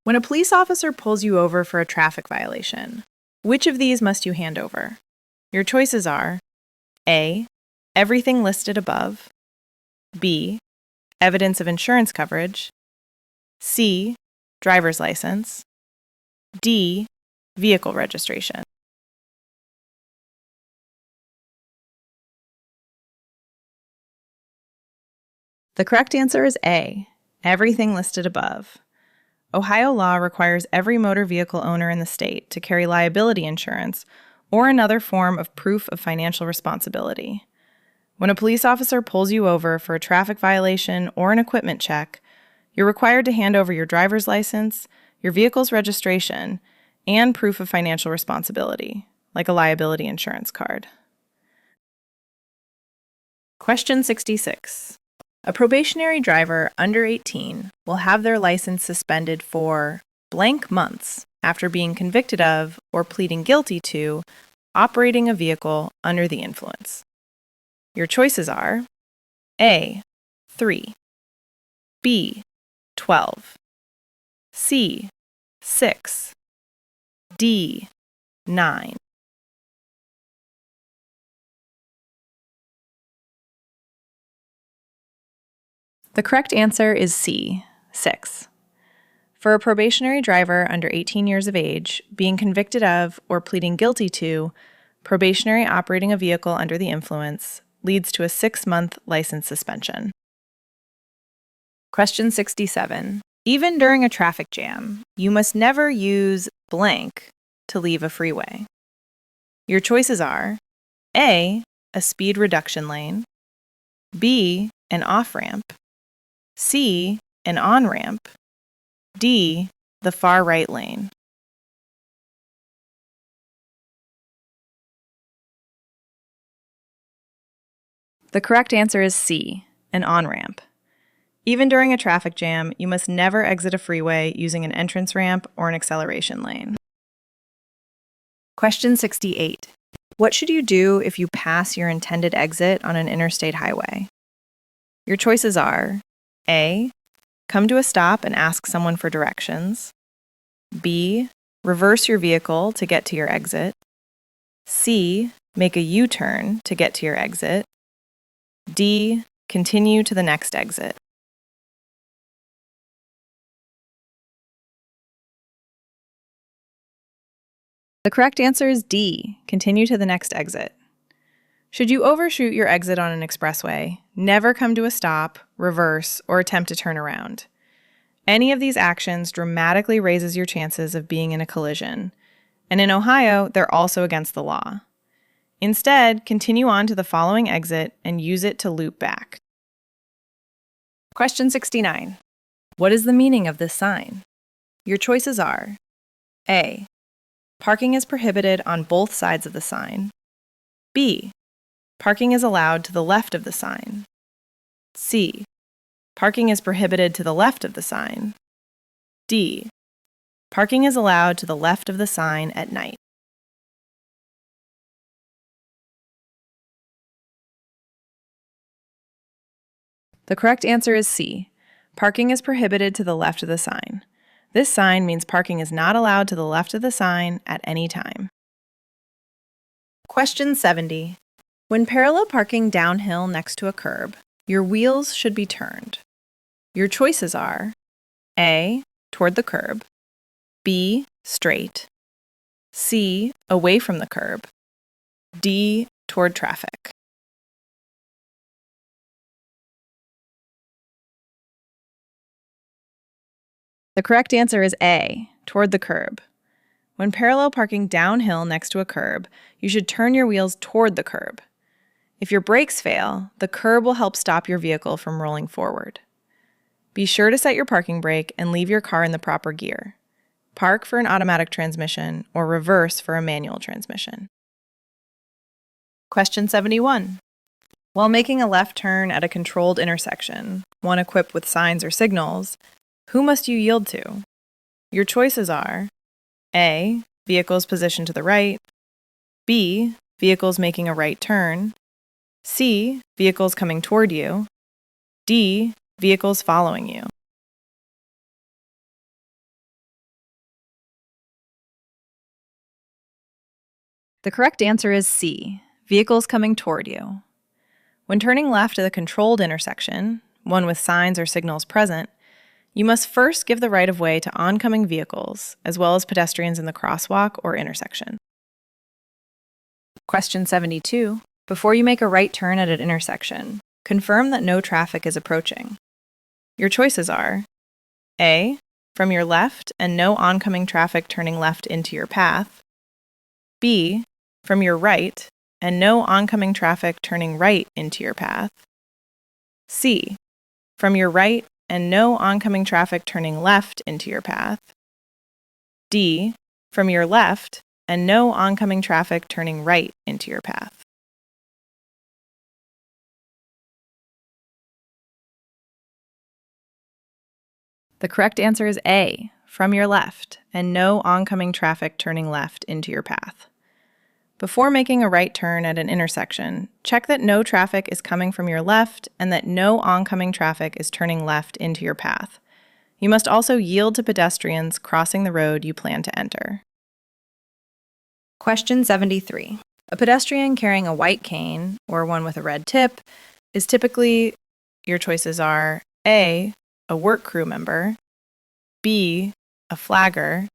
S1: When a police officer pulls you over for a traffic violation, which of these must you hand over? Your choices are A. Everything listed above. B. Evidence of insurance coverage. C. Driver's license. D. Vehicle registration. The correct answer is A. Everything listed above. Ohio law requires every motor vehicle owner in the state to carry liability insurance or another form of proof of financial responsibility. When a police officer pulls you over for a traffic violation or an equipment check, you're required to hand over your driver's license, your vehicle's registration, and proof of financial responsibility, like a liability insurance card. Question 66. A probationary driver under 18 will have their license suspended for blank months after being convicted of or pleading guilty to operating a vehicle under the influence. Your choices are A. 3, B. 12, C. 6, D. 9. The correct answer is C. 6. For a probationary driver under 18 years of age, being convicted of or pleading guilty to probationary operating a vehicle under the influence, leads to a 6-month license suspension. Question 67. Even during a traffic jam, you must never use blank to leave a freeway. Your choices are A, a speed reduction lane, B, an off-ramp, C, an on-ramp, D, the far right lane. The correct answer is C, an on-ramp. Even during a traffic jam, you must never exit a freeway using an entrance ramp or an acceleration lane. Question 68. What should you do if you pass your intended exit on an interstate highway? Your choices are A, come to a stop and ask someone for directions, B, reverse your vehicle to get to your exit, C, make a U-turn to get to your exit, D, continue to the next exit. The correct answer is D, continue to the next exit. Should you overshoot your exit on an expressway, never come to a stop, reverse, or attempt to turn around. Any of these actions dramatically raises your chances of being in a collision, and in Ohio, they're also against the law. Instead, continue on to the following exit and use it to loop back. Question 69. What is the meaning of this sign? Your choices are A, parking is prohibited on both sides of the sign, B, parking is allowed to the left of the sign, C, parking is prohibited to the left of the sign, D, parking is allowed to the left of the sign at night. The correct answer is C. Parking is prohibited to the left of the sign. This sign means parking is not allowed to the left of the sign at any time. Question 70. When parallel parking downhill next to a curb, your wheels should be turned. Your choices are A, toward the curb, B, straight, C, away from the curb, D, toward traffic. The correct answer is A, toward the curb. When parallel parking downhill next to a curb, you should turn your wheels toward the curb. If your brakes fail, the curb will help stop your vehicle from rolling forward. Be sure to set your parking brake and leave your car in the proper gear. Park for an automatic transmission or reverse for a manual transmission. Question 71. While making a left turn at a controlled intersection, one equipped with signs or signals, who must you yield to? Your choices are A, vehicles positioned to the right, B, vehicles making a right turn, C, vehicles coming toward you, D, vehicles following you. The correct answer is C, vehicles coming toward you. When turning left at a controlled intersection, one with signs or signals present, you must first give the right-of-way to oncoming vehicles, as well as pedestrians in the crosswalk or intersection. Question 72. Before you make a right turn at an intersection, confirm that no traffic is approaching. Your choices are A, from your left and no oncoming traffic turning left into your path, B, from your right and no oncoming traffic turning right into your path, C, from your right and no oncoming traffic turning left into your path, D, from your left and no oncoming traffic turning right into your path. The correct answer is A, from your left and no oncoming traffic turning left into your path. Before making a right turn at an intersection, check that no traffic is coming from your left and that no oncoming traffic is turning left into your path. You must also yield to pedestrians crossing the road you plan to enter. Question 73. A pedestrian carrying a white cane, or one with a red tip, is typically, your choices are A, a work crew member, B, a flagger,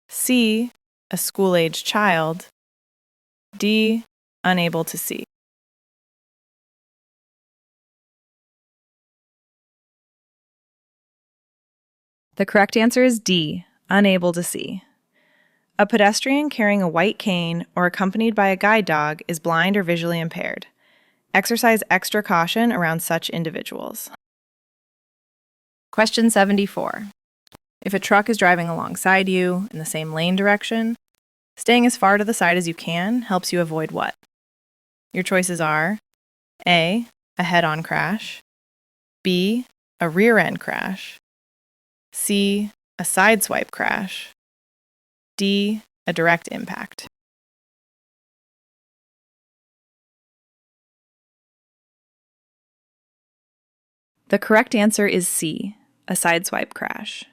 S1: C, a school-aged child, D. Unable to see. The correct answer is D. Unable to see. A pedestrian carrying a white cane or accompanied by a guide dog is blind or visually impaired. Exercise extra caution around such individuals. Question 74. If a truck is driving alongside you in the same lane direction, staying as far to the side as you can helps you avoid what? Your choices are A. A head-on crash, B. A rear-end crash, C. A sideswipe crash, D. A direct impact. The correct answer is C. A sideswipe crash.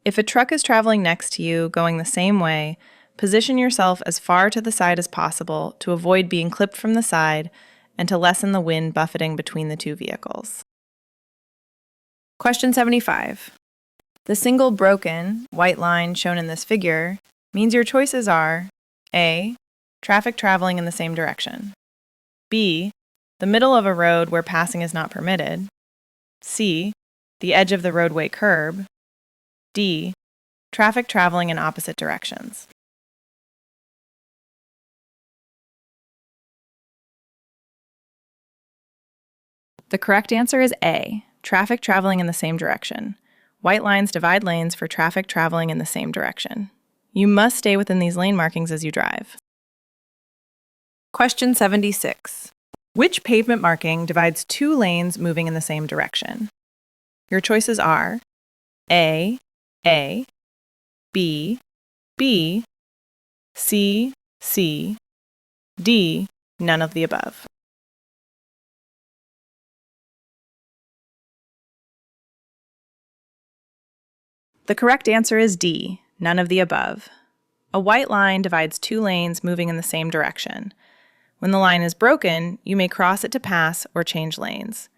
S1: If a truck is traveling next to you going the same way, position yourself as far to the side as possible to avoid being clipped from the side and to lessen the wind buffeting between the two vehicles. Question 75. The single broken white line shown in this figure means your choices are A. Traffic traveling in the same direction, B. The middle of a road where passing is not permitted, C. The edge of the roadway curb, D. Traffic traveling in opposite directions. The correct answer is A. Traffic traveling in the same direction. White lines divide lanes for traffic traveling in the same direction. You must stay within these lane markings as you drive. Question 76. Which pavement marking divides two lanes moving in the same direction? Your choices are A, B, B, C, C, D, none of the above. The correct answer is D, none of the above. A white line divides two lanes moving in the same direction. When the line is broken, you may cross it to pass or change lanes.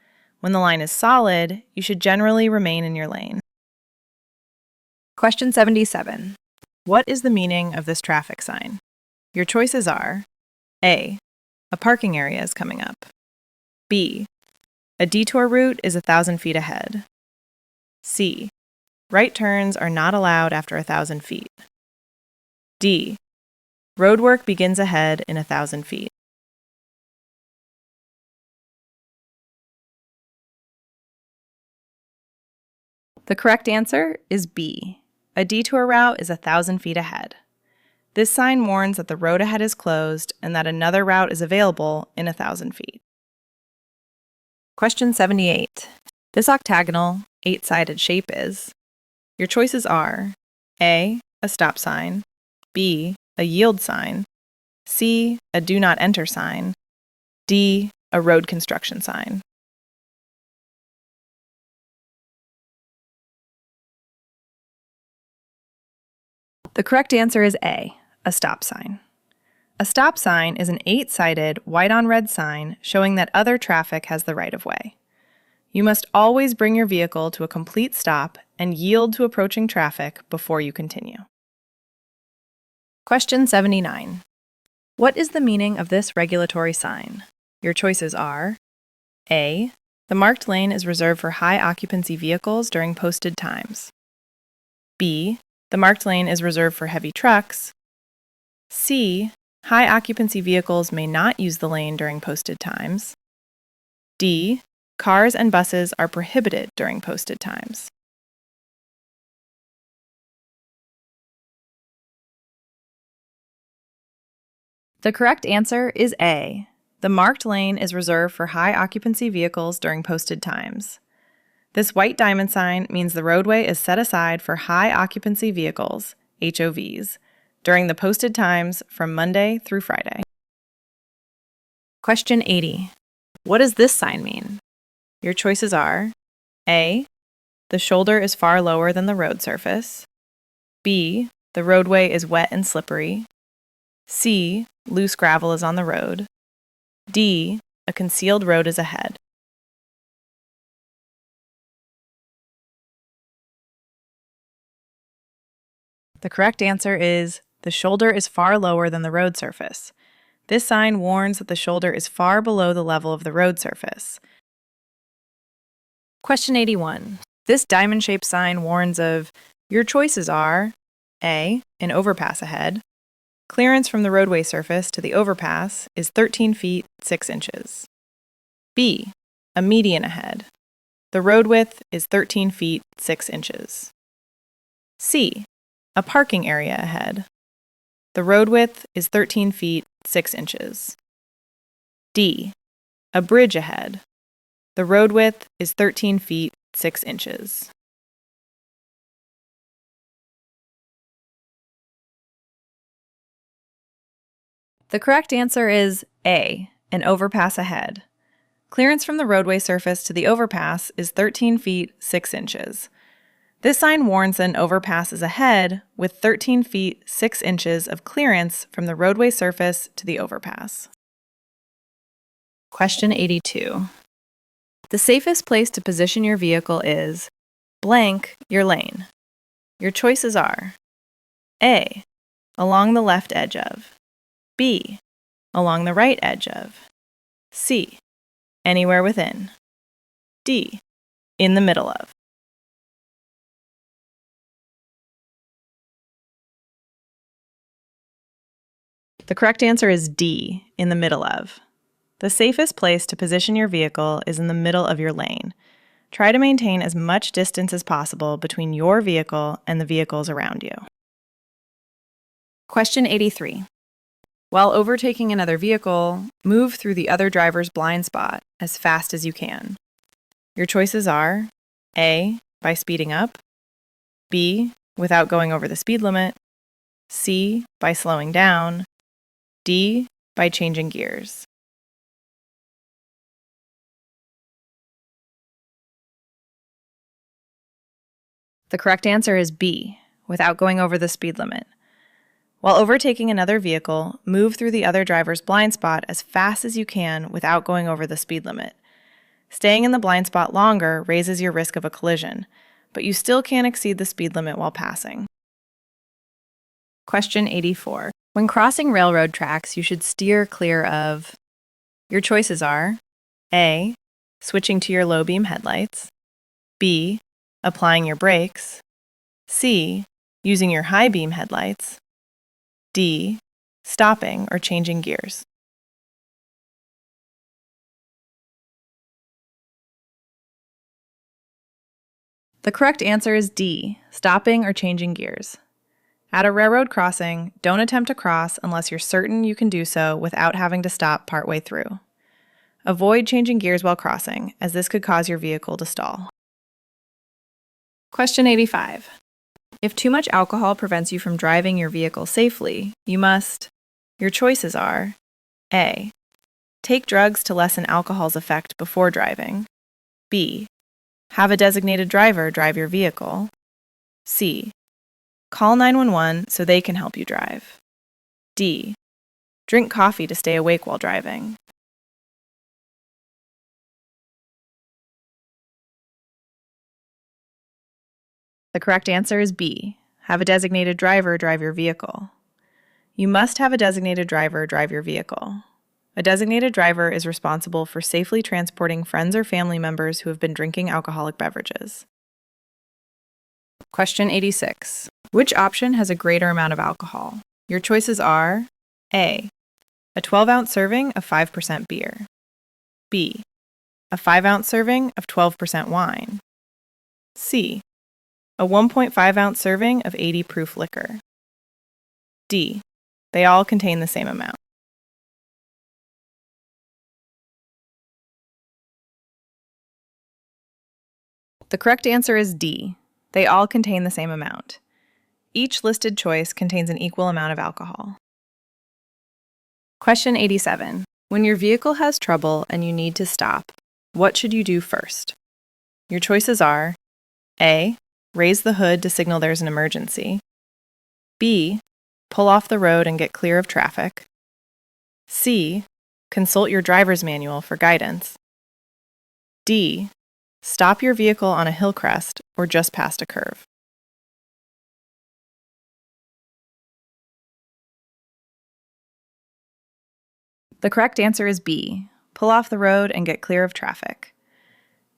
S1: When the line is solid, you should generally remain in your lane. Question 77. What is the meaning of this traffic sign? Your choices are A. A parking area is coming up, B. A detour route is 1,000 feet ahead, C. Right turns are not allowed after 1,000 feet, D. Roadwork begins ahead in 1,000 feet. The correct answer is B. A detour route is 1,000 feet ahead. This sign warns that the road ahead is closed and that another route is available in 1,000 feet. Question 78. This octagonal, 8-sided shape is. Your choices are A. A stop sign, B. A yield sign, C. A do not enter sign, D. A road construction sign. The correct answer is A. A stop sign. A stop sign is an 8-sided, white-on-red sign showing that other traffic has the right-of-way. You must always bring your vehicle to a complete stop and yield to approaching traffic before you continue. Question 79. What is the meaning of this regulatory sign? Your choices are A. The marked lane is reserved for high-occupancy vehicles during posted times, B. The marked lane is reserved for heavy trucks, C. High-occupancy vehicles may not use the lane during posted times, D. Cars and buses are prohibited during posted times. The correct answer is A. The marked lane is reserved for high-occupancy vehicles during posted times. This white diamond sign means the roadway is set aside for high-occupancy vehicles, HOVs, during the posted times from Monday through Friday. Question 80. What does this sign mean? Your choices are A. The shoulder is far lower than the road surface, B. The roadway is wet and slippery, C. Loose gravel is on the road, D. A concealed road is ahead. The correct answer is the shoulder is far lower than the road surface. This sign warns that the shoulder is far below the level of the road surface. Question 81. This diamond-shaped sign warns of your choices are A. An overpass ahead. Clearance from the roadway surface to the overpass is 13 feet 6 inches. B. A median ahead. The road width is 13 feet 6 inches. C. A parking area ahead. The road width is 13 feet 6 inches. D. A bridge ahead. The road width is 13 feet 6 inches. The correct answer is A. An overpass ahead. Clearance from the roadway surface to the overpass is 13 feet 6 inches. This sign warns that an overpass is ahead with 13 feet 6 inches of clearance from the roadway surface to the overpass. Question 82. The safest place to position your vehicle is blank your lane. Your choices are A. Along the left edge of. B. Along the right edge of. C. Anywhere within. D. In the middle of. The correct answer is D. In the middle of. The safest place to position your vehicle is in the middle of your lane. Try to maintain as much distance as possible between your vehicle and the vehicles around you. Question 83. While overtaking another vehicle, move through the other driver's blind spot as fast as you can. Your choices are A. By speeding up. B. Without going over the speed limit. C. By slowing down. D. By changing gears. The correct answer is B. Without going over the speed limit. While overtaking another vehicle, move through the other driver's blind spot as fast as you can without going over the speed limit. Staying in the blind spot longer raises your risk of a collision, but you still can't exceed the speed limit while passing. Question 84. When crossing railroad tracks, you should steer clear of. Your choices are A. Switching to your low beam headlights. B. Applying your brakes. C. Using your high beam headlights. D. Stopping or changing gears. The correct answer is D. Stopping or changing gears. At a railroad crossing, don't attempt to cross unless you're certain you can do so without having to stop partway through. Avoid changing gears while crossing, as this could cause your vehicle to stall. Question 85. If too much alcohol prevents you from driving your vehicle safely, you must. Your choices are A. Take drugs to lessen alcohol's effect before driving. B. Have a designated driver drive your vehicle. C. Call 911 so they can help you drive. D. Drink coffee to stay awake while driving. The correct answer is B. Have a designated driver drive your vehicle. You must have a designated driver drive your vehicle. A designated driver is responsible for safely transporting friends or family members who have been drinking alcoholic beverages. Question 86. Which option has a greater amount of alcohol? Your choices are A. A 12-ounce serving of 5% beer. B. A 5-ounce serving of 12% wine. C. A 1.5-ounce serving of 80 proof liquor. D. They all contain the same amount. The correct answer is D. They all contain the same amount. Each listed choice contains an equal amount of alcohol. Question 87. When your vehicle has trouble and you need to stop, what should you do first? Your choices are A. Raise the hood to signal there's an emergency. B. Pull off the road and get clear of traffic. C. Consult your driver's manual for guidance. D. Stop your vehicle on a hill crest or just past a curve. The correct answer is B. Pull off the road and get clear of traffic.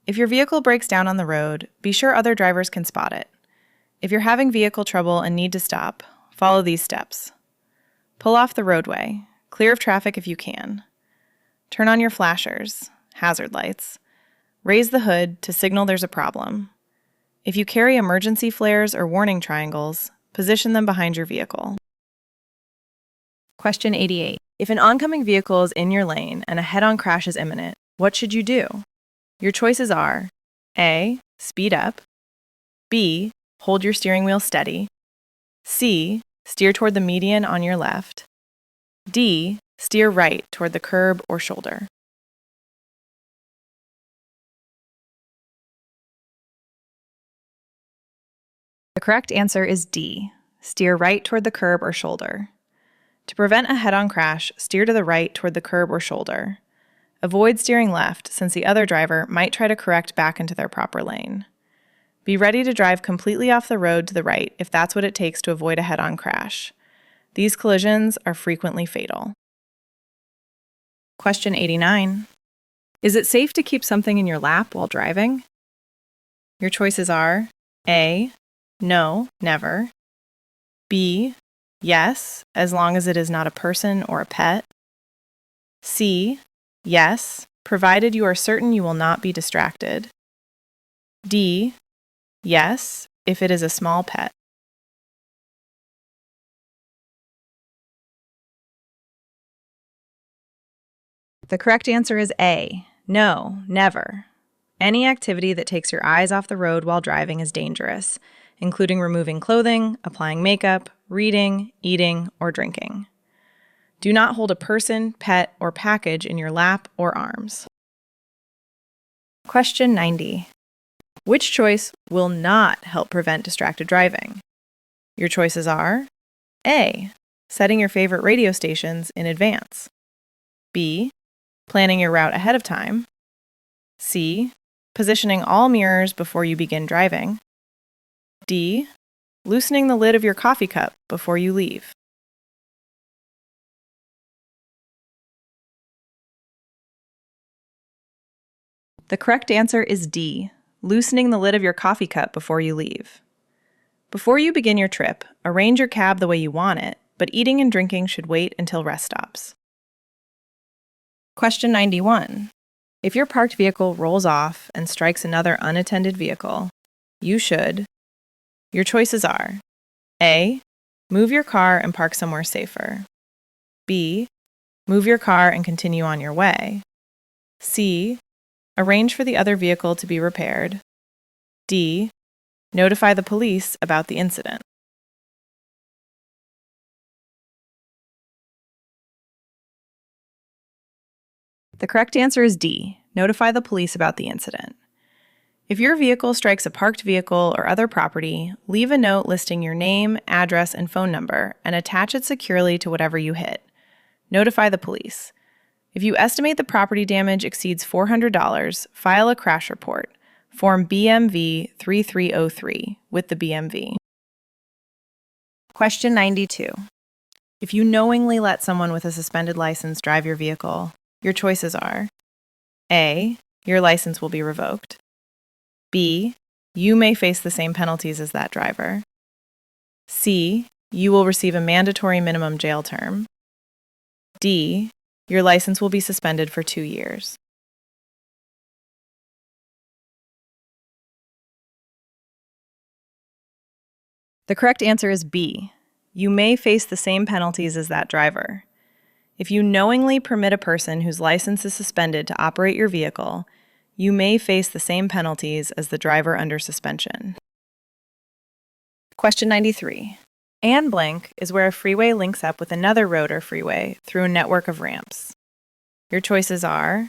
S1: If your vehicle breaks down on the road, be sure other drivers can spot it. If you're having vehicle trouble and need to stop, follow these steps. Pull off the roadway, clear of traffic if you can. Turn on your flashers, hazard lights. Raise the hood to signal there's a problem. If you carry emergency flares or warning triangles, position them behind your vehicle. Question 88. If an oncoming vehicle is in your lane and a head-on crash is imminent, what should you do? Your choices are A. Speed up. B. Hold your steering wheel steady. C. Steer toward the median on your left. D. Steer right toward the curb or shoulder. The correct answer is D. Steer right toward the curb or shoulder. To prevent a head-on crash, steer to the right toward the curb or shoulder. Avoid steering left, since the other driver might try to correct back into their proper lane. Be ready to drive completely off the road to the right if that's what it takes to avoid a head-on crash. These collisions are frequently fatal. Question 89. Is it safe to keep something in your lap while driving? Your choices are A. No, never. B. Yes, as long as it is not a person or a pet. C. Yes, provided you are certain you will not be distracted. D. Yes, if it is a small pet. The correct answer is A. No, never. Any activity that takes your eyes off the road while driving is dangerous, including removing clothing, applying makeup, reading, eating, or drinking. Do not hold a person, pet, or package in your lap or arms. Question 90. Which choice will not help prevent distracted driving? Your choices are A. Setting your favorite radio stations in advance. B. Planning your route ahead of time. C. Positioning all mirrors before you begin driving. D. Loosening the lid of your coffee cup before you leave. The correct answer is D. Loosening the lid of your coffee cup before you leave. Before you begin your trip, arrange your cab the way you want it, but eating and drinking should wait until rest stops. Question 91. If your parked vehicle rolls off and strikes another unattended vehicle, you should. Your choices are A. Move your car and park somewhere safer. B. Move your car and continue on your way. C. Arrange for the other vehicle to be repaired. D. Notify the police about the incident. The correct answer is D. Notify the police about the incident. If your vehicle strikes a parked vehicle or other property, leave a note listing your name, address, and phone number and attach it securely to whatever you hit. Notify the police. If you estimate the property damage exceeds $400, file a crash report, Form BMV 3303, with the BMV. Question 92. If you knowingly let someone with a suspended license drive your vehicle, your choices are A. Your license will be revoked. B. You may face the same penalties as that driver. C. You will receive a mandatory minimum jail term. D. Your license will be suspended for 2 years. The correct answer is B. You may face the same penalties as that driver. If you knowingly permit a person whose license is suspended to operate your vehicle, you may face the same penalties as the driver under suspension. Question 93. Ann Blank is where a freeway links up with another road or freeway through a network of ramps. Your choices are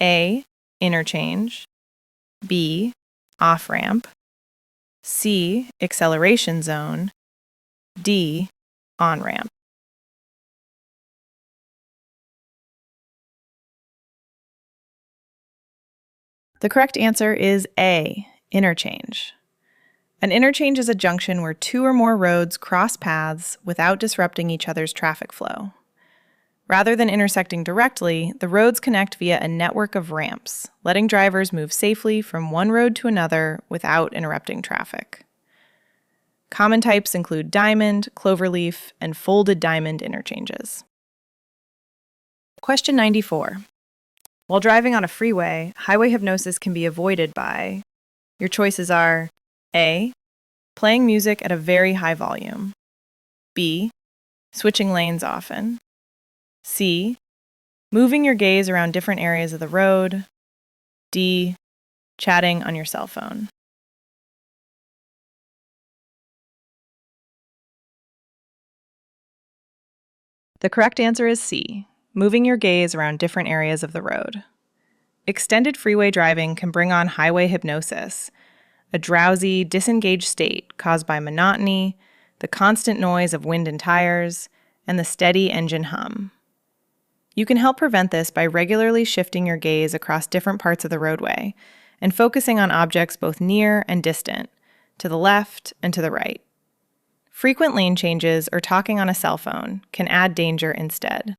S1: A. Interchange. B. Off-ramp. C. Acceleration zone. D. On-ramp. The correct answer is A. Interchange. An interchange is a junction where two or more roads cross paths without disrupting each other's traffic flow. Rather than intersecting directly, the roads connect via a network of ramps, letting drivers move safely from one road to another without interrupting traffic. Common types include diamond, cloverleaf, and folded diamond interchanges. Question 94. While driving on a freeway, highway hypnosis can be avoided by... Your choices are A. Playing music at a very high volume. B. Switching lanes often. C. Moving your gaze around different areas of the road. D. Chatting on your cell phone. The correct answer is C. Moving your gaze around different areas of the road. Extended freeway driving can bring on highway hypnosis, a drowsy, disengaged state caused by monotony, the constant noise of wind and tires, and the steady engine hum. You can help prevent this by regularly shifting your gaze across different parts of the roadway and focusing on objects both near and distant, to the left and to the right. Frequent lane changes or talking on a cell phone can add danger instead.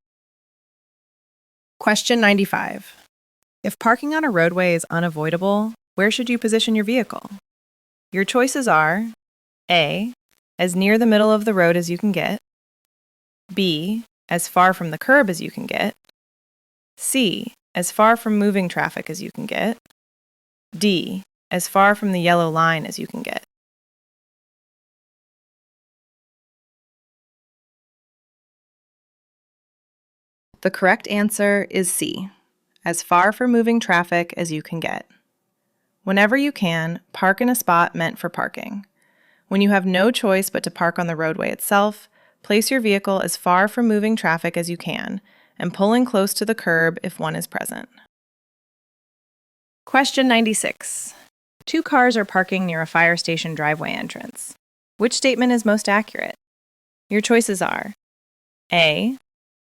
S1: Question 95. If parking on a roadway is unavoidable, where should you position your vehicle? Your choices are A. As near the middle of the road as you can get. B. As far from the curb as you can get. C. As far from moving traffic as you can get. D. As far from the yellow line as you can get. The correct answer is C. As far from moving traffic as you can get. Whenever you can, park in a spot meant for parking. When you have no choice but to park on the roadway itself, place your vehicle as far from moving traffic as you can, and pull in close to the curb if one is present. Question 96. Two cars are parking near a fire station driveway entrance. Which statement is most accurate? Your choices are A.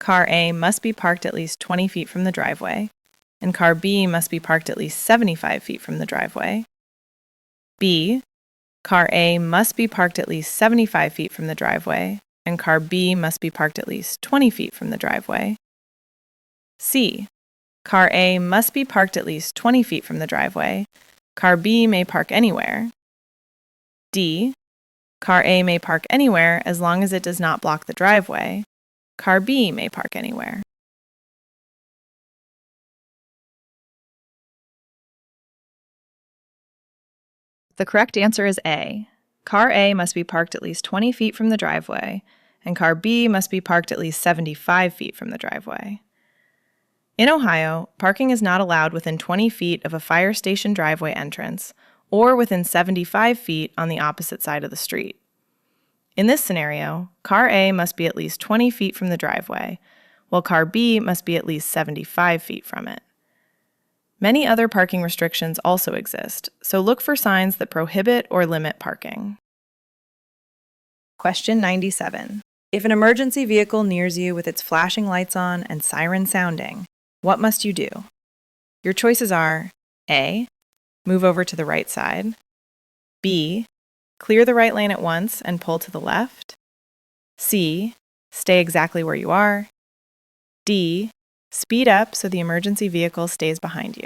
S1: Car A must be parked at least 20 feet from the driveway, and car B must be parked at least 75 feet from the driveway. B. Car A must be parked at least 75 feet from the driveway, and car B must be parked at least 20 feet from the driveway. C. Car A must be parked at least 20 feet from the driveway. Car B may park anywhere. D. Car A may park anywhere as long as it does not block the driveway. Car B may park anywhere. The correct answer is A. Car A must be parked at least 20 feet from the driveway, and car B must be parked at least 75 feet from the driveway. In Ohio, parking is not allowed within 20 feet of a fire station driveway entrance or within 75 feet on the opposite side of the street. In this scenario, car A must be at least 20 feet from the driveway, while car B must be at least 75 feet from it. Many other parking restrictions also exist, so look for signs that prohibit or limit parking. Question 97. If an emergency vehicle nears you with its flashing lights on and siren sounding, what must you do? Your choices are A. Move over to the right side. B. Clear the right lane at once and pull to the left. C. Stay exactly where you are. D. Speed up so the emergency vehicle stays behind you.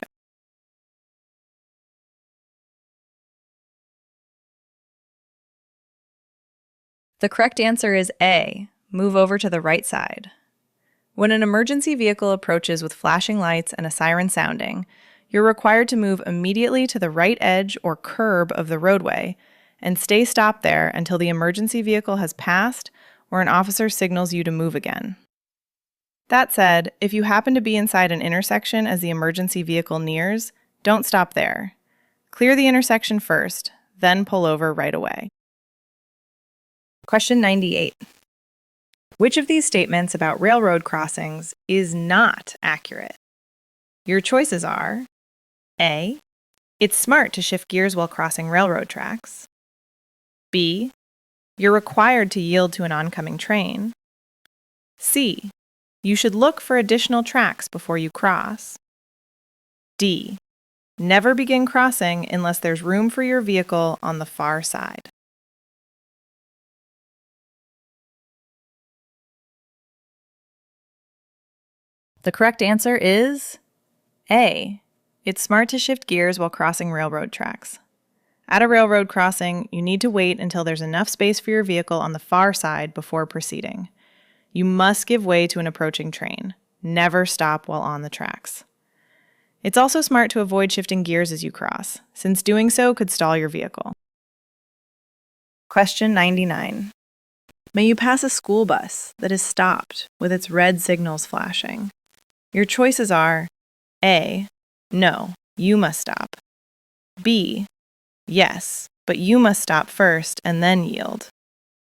S1: The correct answer is A. Move over to the right side. When an emergency vehicle approaches with flashing lights and a siren sounding, you're required to move immediately to the right edge or curb of the roadway and stay stopped there until the emergency vehicle has passed or an officer signals you to move again. That said, if you happen to be inside an intersection as the emergency vehicle nears, don't stop there. Clear the intersection first, then pull over right away. Question 98. Which of these statements about railroad crossings is not accurate? Your choices are A. It's smart to shift gears while crossing railroad tracks. B. You're required to yield to an oncoming train. C. You should look for additional tracks before you cross. D. Never begin crossing unless there's room for your vehicle on the far side. The correct answer is A. It's smart to shift gears while crossing railroad tracks. At a railroad crossing, you need to wait until there's enough space for your vehicle on the far side before proceeding. You must give way to an approaching train. Never stop while on the tracks. It's also smart to avoid shifting gears as you cross, since doing so could stall your vehicle. Question 99. May you pass a school bus that is stopped with its red signals flashing. Your choices are A. No, you must stop. B. Yes, but you must stop first and then yield.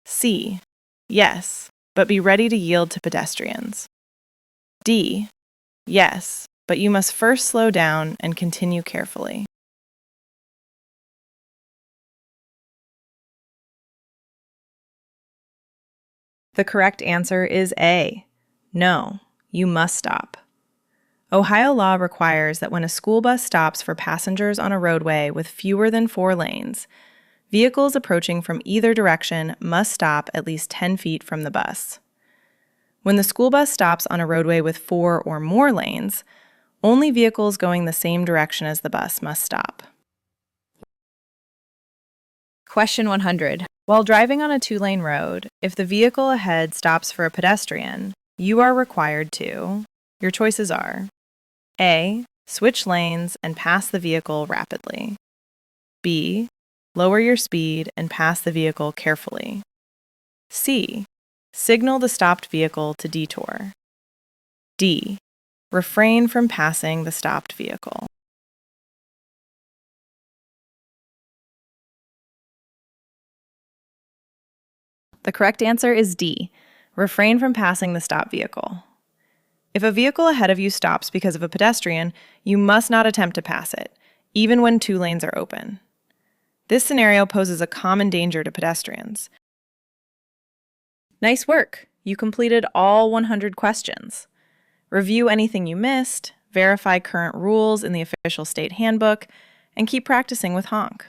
S1: C. Yes, but be ready to yield to pedestrians. D. Yes, but you must first slow down and continue carefully. The correct answer is A. No, you must stop. Ohio law requires that when a school bus stops for passengers on a roadway with fewer than 4 lanes, vehicles approaching from either direction must stop at least 10 feet from the bus. When the school bus stops on a roadway with 4 or more lanes, only vehicles going the same direction as the bus must stop. Question 100. While driving on a 2-lane road, if the vehicle ahead stops for a pedestrian, you are required to. Your choices are A. Switch lanes and pass the vehicle rapidly. B. Lower your speed and pass the vehicle carefully. C. Signal the stopped vehicle to detour. D. Refrain from passing the stopped vehicle. The correct answer is D. Refrain from passing the stopped vehicle. If a vehicle ahead of you stops because of a pedestrian, you must not attempt to pass it, even when 2 lanes are open. This scenario poses a common danger to pedestrians. Nice work! You completed all 100 questions. Review anything you missed, verify current rules in the official state handbook, and keep practicing with Honk.